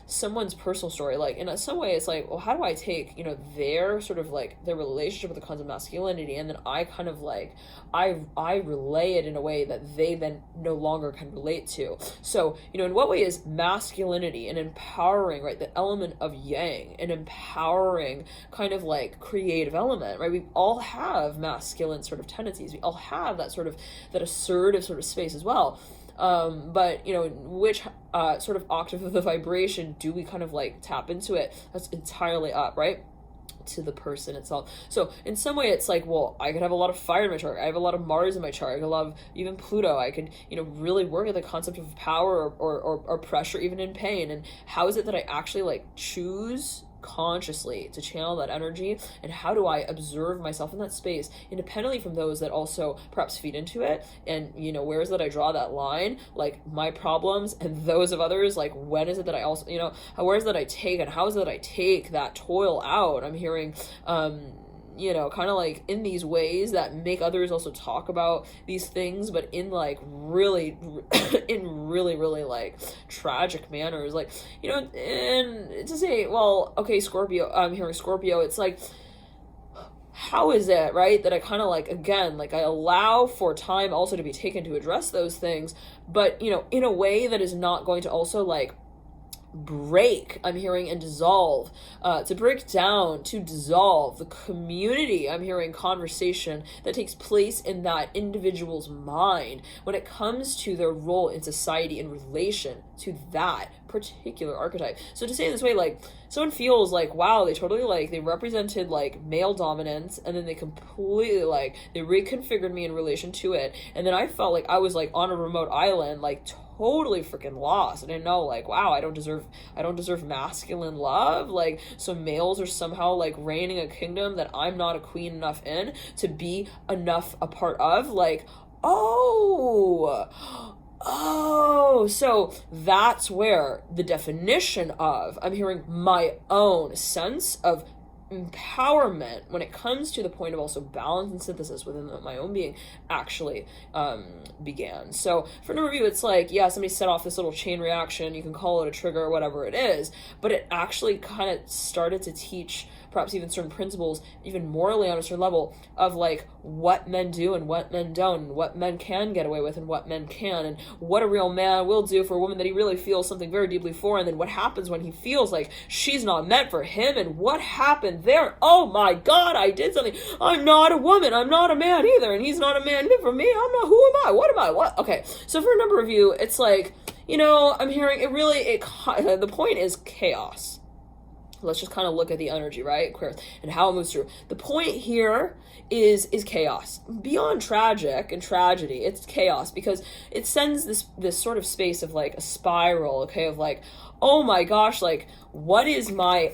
someone's personal story. Like, in some way, it's like, well, how do I take, you know, their sort of, like, their relationship with the concept of masculinity, and then I kind of, like, I relay it in a way that they then no longer can relate to. So, you know, in what way is masculinity an empowering, right, the element of yang, an empowering kind of, like, creative element, right? We all have masculine sort of tendencies. We all have that sort of, that assertive sort of space as well. But, you know, which sort of octave of the vibration do we kind of, like, tap into it? That's entirely up, right, to the person itself. So in some way it's like, well, I could have a lot of fire in my chart, I have a lot of Mars in my chart, I could love even Pluto, I could, you know, really work at the concept of power or pressure, even in pain. And how is it that I actually, like, choose consciously to channel that energy, and how do I observe myself in that space independently from those that also perhaps feed into it? And, you know, where is that I draw that line, like my problems and those of others? Like, when is it that I also, you know, where is that I take, and how is it that I take that toil out? I'm hearing you know, kind of like in these ways that make others also talk about these things, but in like really in really like tragic manners, like, you know. And to say, well, okay, Scorpio, I'm hearing Scorpio, it's like, how is it, right, that I kind of like, again, like I allow for time also to be taken to address those things, but, you know, in a way that is not going to also like break, I'm hearing, and dissolve, to break down, to dissolve the community, I'm hearing, conversation that takes place in that individual's mind when it comes to their role in society in relation to that particular archetype. So to say it this way, like, someone feels like, wow, they totally like, they represented like male dominance, and then they completely like, they reconfigured me in relation to it, and then I felt like I was like on a remote island, like totally freaking lost. I didn't know, like, wow, I don't deserve masculine love. Like, so males are somehow like reigning a kingdom that I'm not a queen enough in to be enough a part of. Like, oh, so that's where the definition of, I'm hearing, my own sense of empowerment when it comes to the point of also balance and synthesis within my own being actually began. So for a number of you, it's like, yeah, somebody set off this little chain reaction, you can call it a trigger or whatever it is, but it actually kind of started to teach perhaps even certain principles, even morally on a certain level, of like what men do and what men don't, and what men can get away with and what men can, and what a real man will do for a woman that he really feels something very deeply for, and then what happens when he feels like she's not meant for him, and what happened there. Oh my God, I did something. I'm not a woman, I'm not a man either, and he's not a man for me. I'm not, who am I? What am I? What? Okay, so for a number of you, it's like, you know, I'm hearing it really, the point is chaos. Let's just kind of look at the energy, right, Aquarius, and how it moves through. The point here is chaos. Beyond tragic and tragedy, it's chaos, because it sends this sort of space of like a spiral, okay, of like, oh my gosh, like, what is my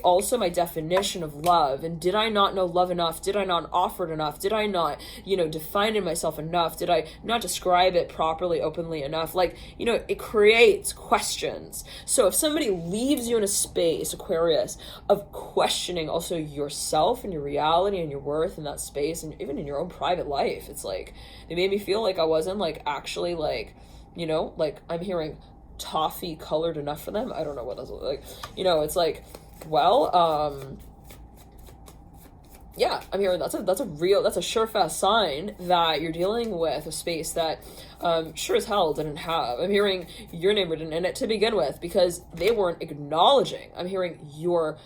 definition of love? And did I not know love enough? Did I not offer it enough? Did I not, you know, define it myself enough? Did I not describe it properly, openly enough? Like, you know, it creates questions. So if somebody leaves you in a space, Aquarius, of questioning also yourself and your reality and your worth in that space, and even in your own private life, it's like, they made me feel like I wasn't like actually like, you know, like, I'm hearing toffee colored enough for them. I don't know what that's like, you know. It's like, well, yeah, I'm hearing that's a surefast sign that you're dealing with a space that sure as hell didn't have, I'm hearing, your name written in it to begin with, because they weren't acknowledging, I'm hearing, your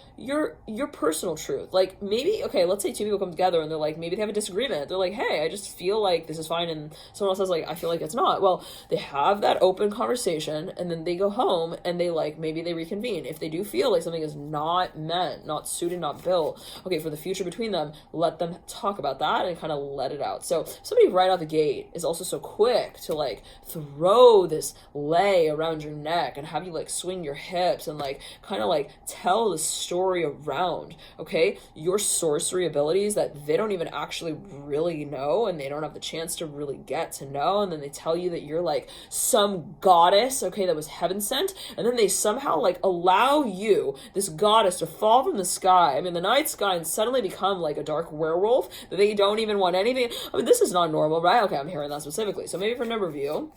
personal truth. Like, maybe, okay, let's say two people come together and they're like, maybe they have a disagreement, they're like, hey, I just feel like this is fine, and someone else says like, I feel like it's not. Well, they have that open conversation, and then they go home and they like, maybe they reconvene. If they do feel like something is not meant, not suited, not built, okay, for the future between them, let them talk about that and kind of let it out. So somebody right out the gate is also so quick to like throw this lei around your neck and have you like swing your hips and like kind of like tell the story around, okay, your sorcery abilities that they don't even actually really know, and they don't have the chance to really get to know, and then they tell you that you're like some goddess, okay, that was heaven sent, and then they somehow like allow you, this goddess, to fall from the sky, I mean the night sky, and suddenly become like a dark werewolf that they don't even want anything. I mean, this is not normal, right? Okay, I'm hearing that specifically. So maybe for a number of you,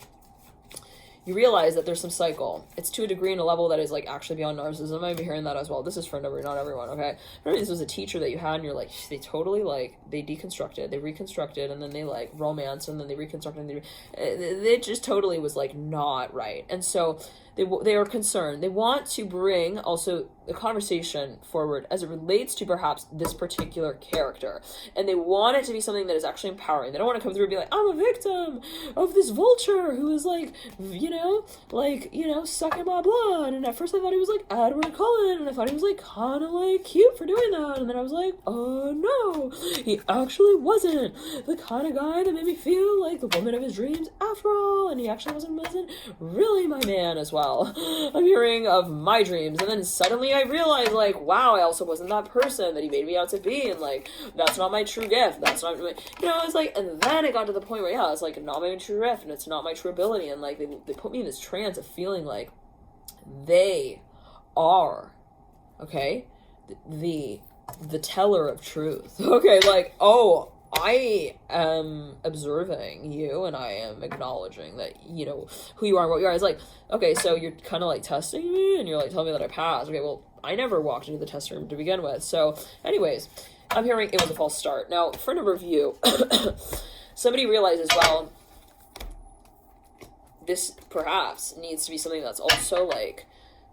you realize that there's some cycle. It's to a degree and a level that is like actually beyond narcissism. I'm hearing that as well. This is for a number, not everyone, okay? Maybe this was a teacher that you had and you're like, they totally like, they deconstructed, they reconstructed, and then they like romance, and then they reconstructed, and they just totally was like not right. And so they are concerned. They want to bring also the conversation forward as it relates to perhaps this particular character. And they want it to be something that is actually empowering. They don't want to come through and be like, I'm a victim of this vulture who is like, sucking my blood. And at first I thought he was like Edward Cullen, and I thought he was like kind of like cute for doing that. And then I was like, oh no, he actually wasn't the kind of guy that made me feel like the woman of his dreams after all. And he actually wasn't really my man as well. I'm hearing of my dreams, and then suddenly I realized, like, wow, I also wasn't that person that he made me out to be, and like, that's not my true gift, that's not my, it's like, and then it got to the point where, yeah, it's like not my true gift, and it's not my true ability, and like, they put me in this trance of feeling like they are, okay, the the teller of truth. Okay, like, oh, I am observing you and I am acknowledging that, you know, who you are and what you are. It's like, okay, so you're kind of like testing me and you're like telling me that I passed. Okay, well, I never walked into the test room to begin with. So anyways, I'm hearing it was a false start. Now, for a number of you, somebody realizes, well, this perhaps needs to be something that's also like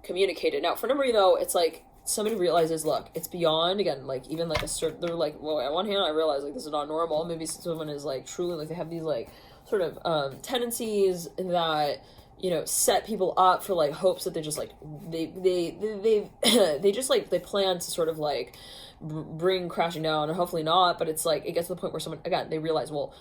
communicated. Now, for a number of you though, it's like, somebody realizes, look, it's beyond, again, like, even, like, a certain, they're like, well, on one hand, I realize, like, this is not normal. Maybe someone is, like, truly, like, they have these, like, sort of, tendencies that, you know, set people up for, like, hopes that they just, like, they just, like, they plan to sort of, like, bring crashing down, and hopefully not, but it's, like, it gets to the point where someone, again, they realize, well,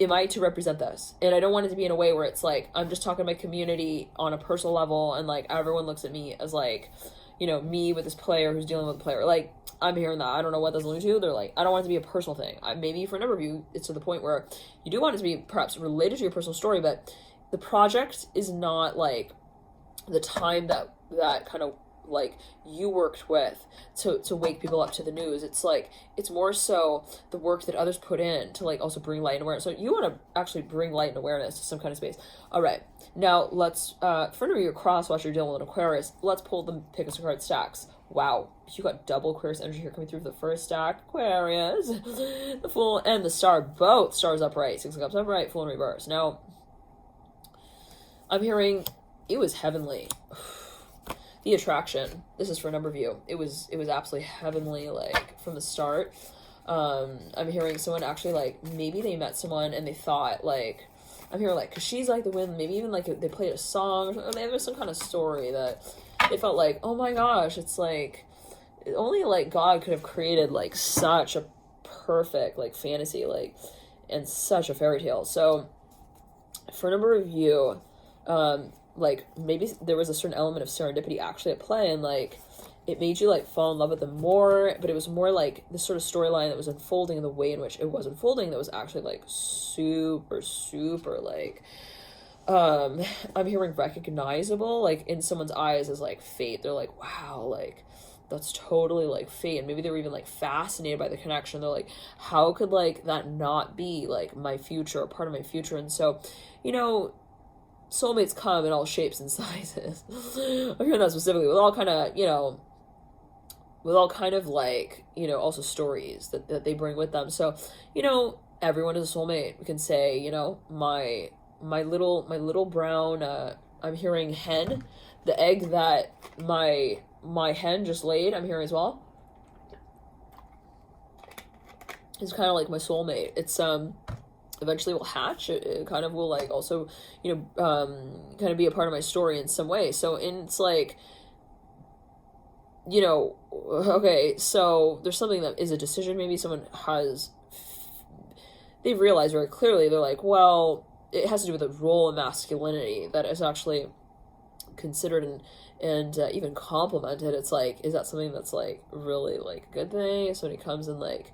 am I to represent this? And I don't want it to be in a way where it's, like, I'm just talking to my community on a personal level, and, like, everyone looks at me as, like, you know, me with this player who's dealing with a player. Like, I'm hearing that. I don't know what that's alluding to. They're like, I don't want it to be a personal thing. Maybe for a number of you, it's to the point where you do want it to be perhaps related to your personal story, but the project is not, like, the time that kind of, like, you worked with to wake people up to the news. It's like, it's more so the work that others put in to, like, also bring light and awareness. So you want to actually bring light and awareness to some kind of space. All right, now let's for your cross watch, you're dealing with an Aquarius, let's pull the pick a card stacks. Wow, you got double Aquarius energy here coming through for the first stack. Aquarius, the Fool and the Star, both stars upright, Six of Cups upright, Fool in reverse. Now I'm hearing it was heavenly. The attraction, this is for a number of you, it was absolutely heavenly, like, from the start. I'm hearing someone actually, like, maybe they met someone and they thought, like, I'm hearing, like, because she's like the wind, maybe even, like, they played a song or something, there was some kind of story that they felt like, oh my gosh, it's like, only, like, God could have created, like, such a perfect, like, fantasy, like, and such a fairy tale. So for a number of you, like, maybe there was a certain element of serendipity actually at play, and, like, it made you, like, fall in love with them more, but it was more, like, this sort of storyline that was unfolding in the way in which it was unfolding that was actually, like, super, super, like, I'm hearing recognizable, like, in someone's eyes as, like, fate. They're like, wow, like, that's totally, like, fate, and maybe they were even, like, fascinated by the connection. They're like, how could, like, that not be, like, my future, or part of my future? And so, you know, soulmates come in all shapes and sizes. I'm hearing that specifically, with all kind of, you know, with all kind of, like, you know, also stories that they bring with them. So, you know, everyone is a soulmate. We can say, you know, my little brown, I'm hearing hen, the egg that my hen just laid, I'm hearing as well, is kind of like my soulmate. It's, eventually will hatch. It kind of will, like, also, you know, kind of be a part of my story in some way. So, it's like, you know, okay, so there's something that is a decision. Maybe someone they've realized very clearly, they're like, well, it has to do with the role of masculinity that is actually considered and even complimented. It's like, is that something that's, like, really, like, a good thing? So when it comes and, like,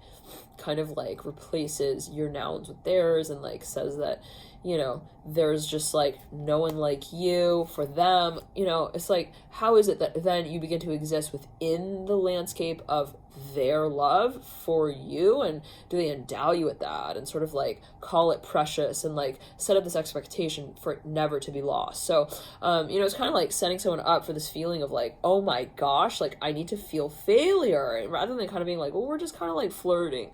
kind of, like, replaces your nouns with theirs and, like, says that, you know, there's just, like, no one like you for them, you know, it's like, how is it that then you begin to exist within the landscape of their love for you, and do they endow you with that and sort of, like, call it precious and, like, set up this expectation for it never to be lost? So, you know, it's kind of like setting someone up for this feeling of, like, oh my gosh, like, I need to feel failure, and rather than kind of being like, well, we're just kind of, like, flirting,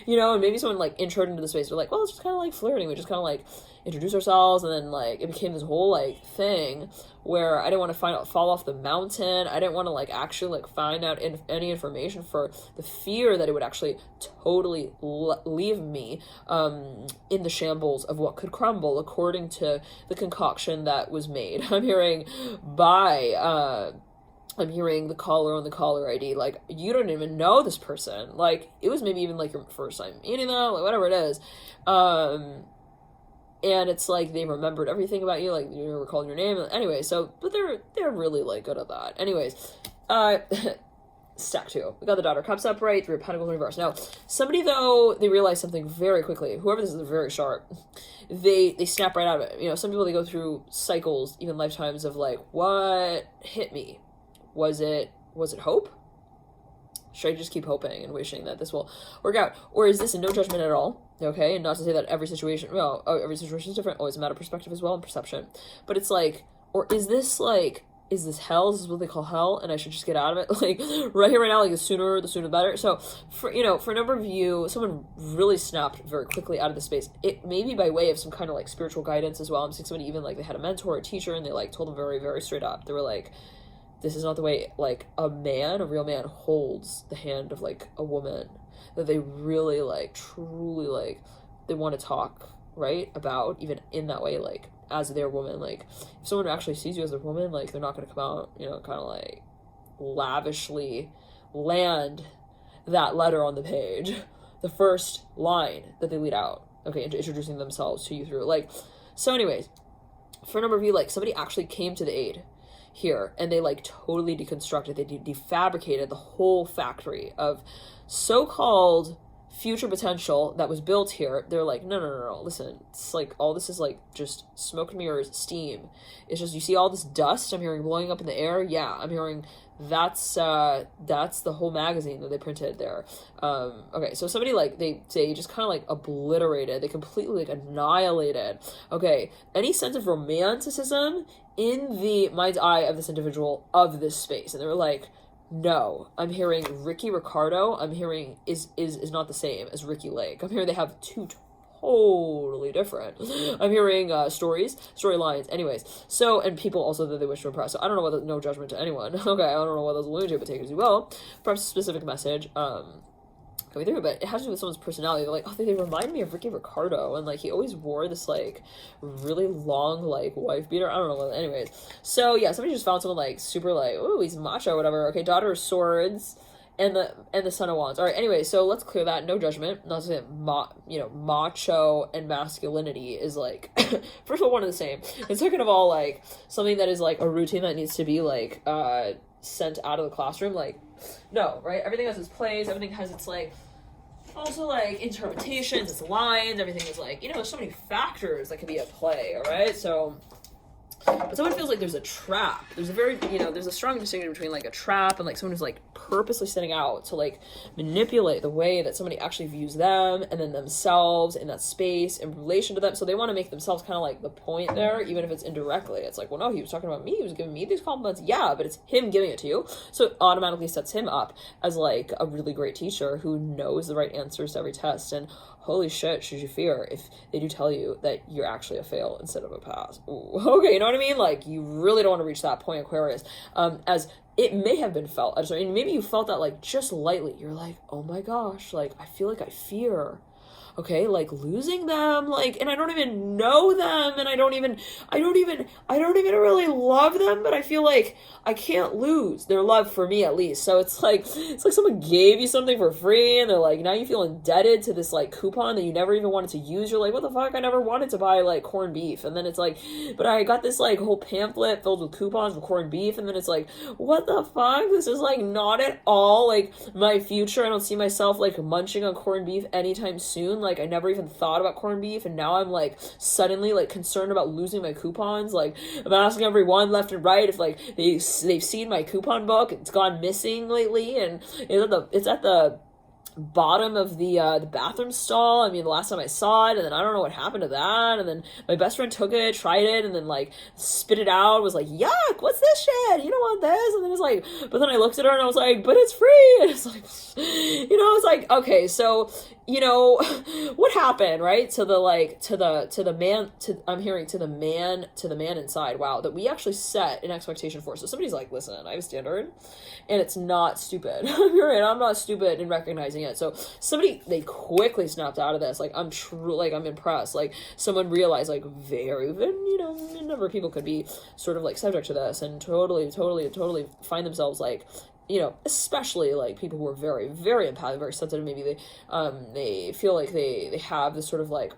you know, and maybe someone, like, introed into the space, we're like, well, it's just kind of like flirting, we just kind of, like, introduce ourselves, and then, like, it became this whole, like, thing where I didn't want to fall off the mountain. I didn't want to, like, actually, like, find out any information for the fear that it would actually totally leave me in the shambles of what could crumble according to the concoction that was made. I'm hearing the caller on the caller ID, like, you don't even know this person. Like, it was maybe even, like, your first time meeting them, like, whatever it is. And it's like they remembered everything about you, like, you recalled your name. Anyway, so, but they're really, like, good at that. Anyways, stack 2. We got the Daughter of Cups upright, 3 of Pentacles in reverse. Now, somebody, though, they realize something very quickly. Whoever this is, they're very sharp. They snap right out of it. You know, some people, they go through cycles, even lifetimes, of, like, what hit me? Was it hope? Should I just keep hoping and wishing that this will work out? Or is this a no judgment at all? Okay, and not to say that every situation, well, every situation is different, always a matter of perspective as well and perception. But it's like, or is this like, is this hell? Is this what they call hell? And I should just get out of it? Like, right here, right now, like, the sooner the better. So, for a number of you, someone really snapped very quickly out of the space. It may be by way of some kind of, like, spiritual guidance as well. I'm seeing somebody even, like, they had a mentor or a teacher, and they, like, told them very, very straight up. They were like, this is not the way, like, a real man holds the hand of, like, a woman. That they really, like, truly, like, they want to talk, right, about, even in that way, like, as their woman. Like, if someone actually sees you as a woman, like, they're not going to come out, kind of like lavishly land that letter on the page, the first line that they lead out, okay, into introducing themselves to you through, like. So anyways, for a number of you, like, somebody actually came to the aid here, and they, like, totally deconstructed, they defabricated the whole factory of so-called future potential that was built here. They're like, no, listen, it's like, all this is like just smoke and mirrors, steam. It's just, you see all this dust I'm hearing blowing up in the air? Yeah, I'm hearing that's the whole magazine that they printed there. Okay, so somebody, like, they just kind of like obliterated, they completely like annihilated, okay, any sense of romanticism in the mind's eye of this individual, of this space. And they were like, no, I'm hearing Ricky Ricardo, I'm hearing is not the same as Lake. I'm hearing they have two totally different. I'm hearing storylines. Anyways, so, and people also that they wish to impress. So I don't know whether, no judgment to anyone. Okay, I don't know what those alluding to, but take it as you will. Perhaps a specific message. Coming through, but it has to do with someone's personality. They're like, oh, they remind me of Ricky Ricardo, and like he always wore this like really long like wife beater. I don't know. Anyways, so yeah, somebody just found someone like super like, oh, he's macho, or whatever. Okay, Daughter of Swords, and the Son of Wands. All right. Anyway, so let's clear that. No judgment. Not to say that macho and masculinity is like first of all one and the same, and second of all like something that is like a routine that needs to be like sent out of the classroom. Like, no, right? Everything has its place. Everything has its like. Also, like, interpretations, it's lines, everything is, like, there's so many factors that can be at play, all right? So, but someone feels like there's a trap. There's a very, there's a strong distinction between, like, a trap and, like, someone who's, like, purposely setting out to, like, manipulate the way that somebody actually views them and then themselves in that space in relation to them. So they want to make themselves kind of, like, the point there, even if it's indirectly. It's like, well, no, he was talking about me. He was giving me these compliments. Yeah, but it's him giving it to you. So it automatically sets him up as, like, a really great teacher who knows the right answers to every test. And holy shit, should you fear if they do tell you that you're actually a fail instead of a pass. Ooh, okay, you know what I mean? Like, you really don't want to reach that point, Aquarius. As it may have been felt, and maybe you felt that, like, just lightly. You're like, oh my gosh, like, I feel like I fear, okay, like, losing them, like, and I don't even know them, and I don't even really love them, but I feel like I can't lose their love for me, at least. So it's like someone gave you something for free, and they're like, now you feel indebted to this, like, coupon that you never even wanted to use. You're like, what the fuck, I never wanted to buy, like, corned beef. And then it's like, but I got this, like, whole pamphlet filled with coupons for corned beef, and then it's like, what the fuck, this is, like, not at all, like, my future. I don't see myself, like, munching on corned beef anytime soon. Like, I never even thought about corned beef, and now I'm, like, suddenly, like, concerned about losing my coupons. Like, I'm asking everyone left and right if, like, they've seen my coupon book. It's gone missing lately, and it's at the bottom of the bathroom stall. I mean, the last time I saw it, and then I don't know what happened to that, and then my best friend took it, tried it, and then, like, spit it out, was like, yuck, what's this shit, you don't want this, and then it's like, but then I looked at her, and I was like, but it's free, and it's like, it's like, okay, so, what happened, right, to the man inside, wow, that we actually set an expectation for. So somebody's like, listen, I have a standard, and it's not stupid. I'm not stupid in recognizing it. So they quickly snapped out of this. Like, I'm impressed. Like, someone realized, like, a number of people could be sort of, like, subject to this and totally find themselves, like, especially, like, people who are very, very empathic, very sensitive. Maybe they feel like they have this sort of, like,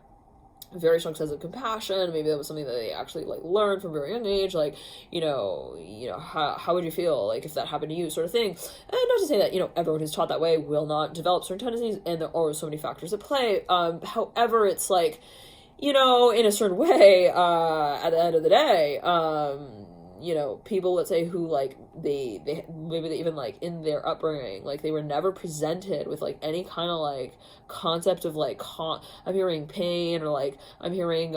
very strong sense of compassion. Maybe that was something that they actually, like, learned from a very young age. Like, how would you feel, like, if that happened to you, sort of thing. And not to say that, everyone who's taught that way will not develop certain tendencies, and there are so many factors at play. However, it's like, in a certain way, at the end of the day, you know, people, let's say, who like they maybe they even like in their upbringing, like they were never presented with like any kind of like concept of like I'm hearing pain, or like I'm hearing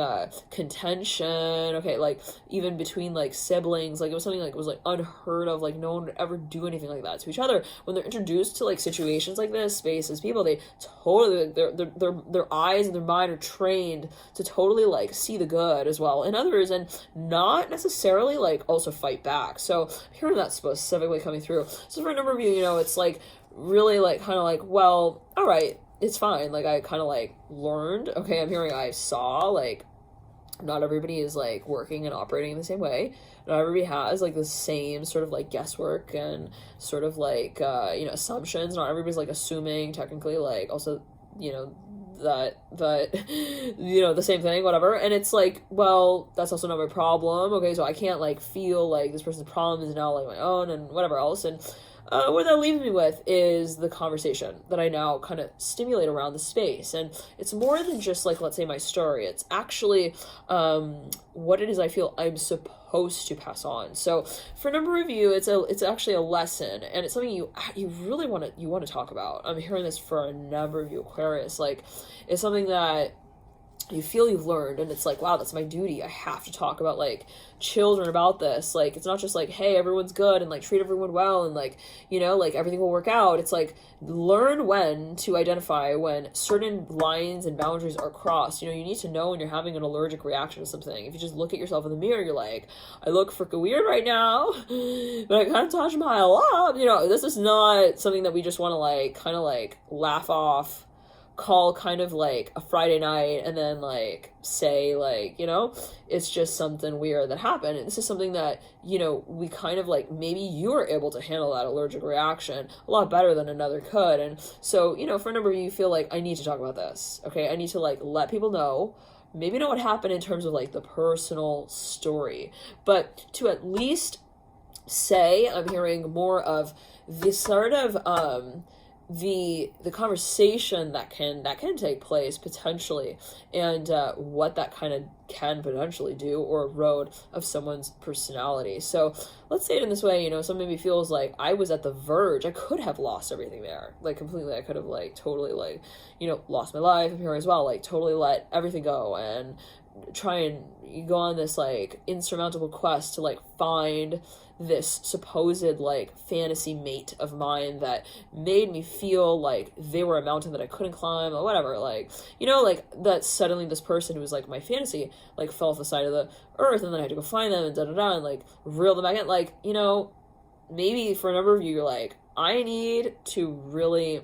contention, okay, like even between like siblings, like it was something like it was like unheard of, like no one would ever do anything like that to each other. When they're introduced to like situations like this, spaces, people, they totally, their eyes and their mind are trained to totally like see the good as well in others, and not necessarily like also fight back. So hearing that specifically coming through. So for a number of you, you know, it's like really like kind of like, well, all right, it's fine. Like I kind of like learned, okay, I'm hearing, I saw like not everybody is like working and operating in the same way. Not everybody has like the same sort of like guesswork and sort of like you know, assumptions. Not everybody's like assuming technically like also, you know, that you know, the same thing, whatever. And it's like, well, that's also not my problem, okay, so I can't like feel like this person's problem is now like my own and whatever else. And what that leaves me with is the conversation that I now kind of stimulate around the space. And it's more than just like, let's say, my story. It's actually what it is I feel I'm supposed to pass on. So for a number of you, it's actually a lesson, and it's something you really want to talk about. I'm hearing this for a number of you Aquarius. Like it's something that you feel you've learned, and it's like, wow, that's my duty. I have to talk about like children about this. Like it's not just like, hey, everyone's good and like treat everyone well and like, you know, like everything will work out. It's like learn when to identify when certain lines and boundaries are crossed. You know, you need to know when you're having an allergic reaction to something. If you just look at yourself in the mirror, you're like, I look freaking weird right now, but I kind of touch mile up. You know, this is not something that we just want to like kind of like laugh off, call kind of like a Friday night, and then like say like, you know, it's just something weird that happened. And this is something that, you know, we kind of like, maybe you are able to handle that allergic reaction a lot better than another could. And so, you know, for a number of you feel like, I need to talk about this, okay, I need to like let people know, maybe know what happened in terms of like the personal story, but to at least say, I'm hearing more of this sort of the conversation that can take place potentially, and what that kind of can potentially do or erode of someone's personality. So let's say it in this way, you know, some maybe feels like I was at the verge, I could have lost everything there, like completely, I could have like totally like, you know, lost my life. I'm here as well, like totally let everything go and try and go on this like insurmountable quest to like find this supposed like fantasy mate of mine that made me feel like they were a mountain that I couldn't climb or whatever, like, you know, like that suddenly this person who was like my fantasy like fell off the side of the earth, and then I had to go find them and da-da-da and like reel them back in. Like, you know, maybe for a number of you, you're like, I need to really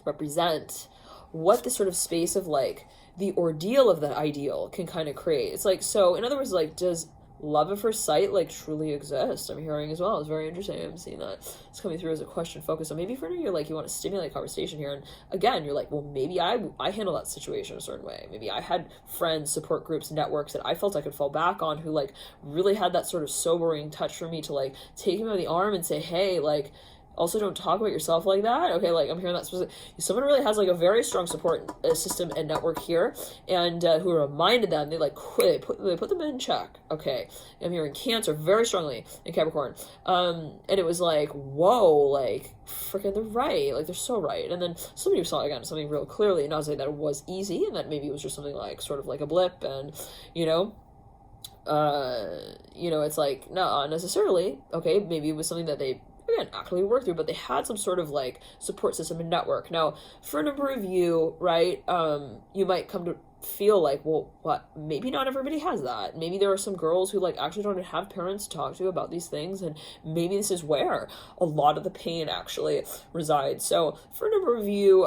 represent what this sort of space of like the ordeal of the ideal can kind of create. It's like, so in other words, like, does love at first sight like truly exist? I'm hearing as well. It's very interesting. I'm seeing that it's coming through as a question focus. So maybe for you, you're like, you want to stimulate conversation here, and again, you're like, well, maybe I handle that situation a certain way. Maybe I had friends, support groups, networks that I felt I could fall back on, who like really had that sort of sobering touch for me to like take me by the arm and say, hey, like, also don't talk about yourself like that, okay? Like I'm hearing that specific, someone really has like a very strong support system and network here, and who reminded them, they like they put them in check, okay? I'm hearing Cancer very strongly in Capricorn, and it was like, whoa, like freaking they're right, like they're so right. And then somebody saw again something real clearly, not saying that it was easy and that maybe it was just something like sort of like a blip, and you know, it's like not necessarily, okay, maybe it was something that they again actually work through, but they had some sort of like support system and network. Now for a number of you, right, you might come to feel like, well, what, maybe not everybody has that. Maybe there are some girls who like actually don't have parents to talk to about these things, and maybe this is where a lot of the pain actually resides. So for a number of you,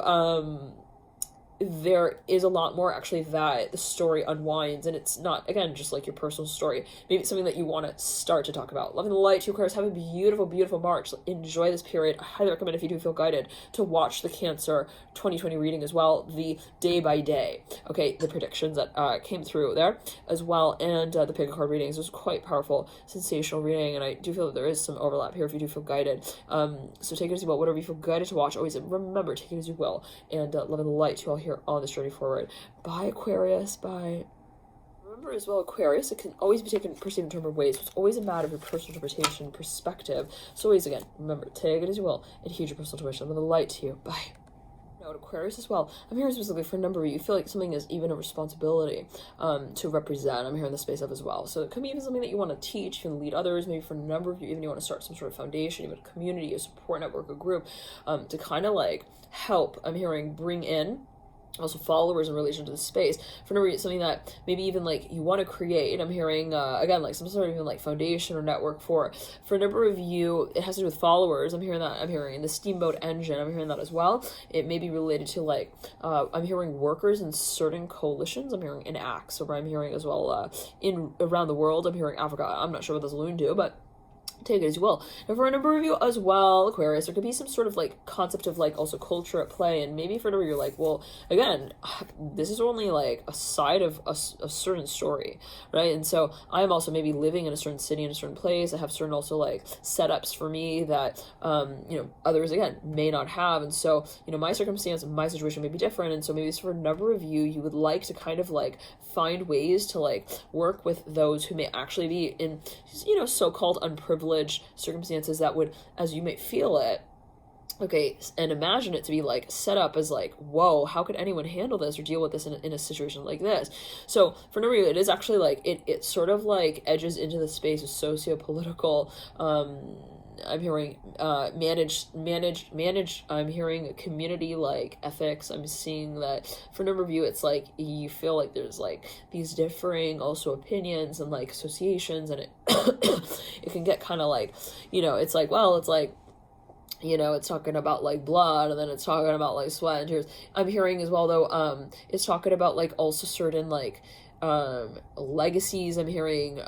there is a lot more actually that the story unwinds, and it's not, again, just like your personal story. Maybe it's something that you want to start to talk about. Love and the light, 2 Aquarius, have a beautiful, beautiful March. Enjoy this period. I highly recommend, if you do feel guided, to watch the Cancer 2020 reading as well, the day by day, okay, the predictions that came through there as well, and the pick a card readings. It was quite powerful, sensational reading, and I do feel that there is some overlap here if you do feel guided. So take it as you will, whatever you feel guided to watch. Always remember, take it as you will, and love and the light to all here on this journey forward. Bye, Aquarius. Bye. Remember as well, Aquarius, it can always be perceived in terms of ways. So it's always a matter of your personal interpretation, perspective. So always, again, remember, take it as you will, adhere to your personal intuition. I'm going to light to you. Bye. Aquarius as well. I'm hearing specifically for a number of you feel like something is even a responsibility to represent. I'm hearing the space of as well. So it could be even something that you want to teach, you can lead others. Maybe for a number of you, even you want to start some sort of foundation, even a community, a support network, a group to kind of like help. I'm hearing bring in also followers in relation to the space for no reason, something that maybe even like you want to create. I'm hearing again like some sort of even like foundation or network for a number of you. It has to do with followers. I'm hearing that. I'm hearing the steamboat engine. I'm hearing that as well. It may be related to like I'm hearing workers in certain coalitions. I'm hearing in acts, or I'm hearing as well in around the world. I'm hearing Africa. I'm not sure what this alludes to, but take it as you will. And for a number of you as well, Aquarius, there could be some sort of like concept of like also culture at play, and maybe for a number of you, you're like, well, again, this is only like a side of a certain story, right? And so I'm also maybe living in a certain city, in a certain place. I have certain also like setups for me that you know, others again may not have, and so you know, my circumstance, my situation may be different, and so maybe for a number of you, you would like to kind of like find ways to like work with those who may actually be in, you know, so-called unprivileged circumstances that would, as you may feel it, okay, and imagine it to be like set up as like, whoa, how could anyone handle this or deal with this in a situation like this? So for no reason, it is actually like it sort of like edges into the space of socio-political I'm hearing managed I'm hearing community like ethics. I'm seeing that for a number of you it's like you feel like there's like these differing also opinions and like associations, and it it can get kind of like, you know, it's like, well, it's like, you know, it's talking about like blood, and then it's talking about like sweat and tears. I'm hearing as well though it's talking about like also certain like legacies. I'm hearing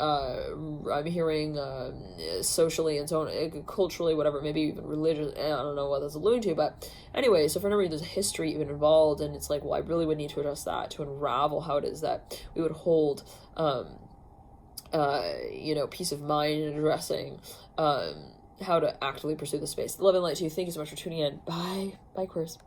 socially and so on, culturally, whatever, maybe even religious. I don't know what that's alluding to, but anyway, so for a number of you, there's a history even involved, and it's like, well, I really would need to address that to unravel how it is that we would hold you know, peace of mind in addressing how to actively pursue the space. Love and light to you. Thank you so much for tuning in. Bye, Aquarius.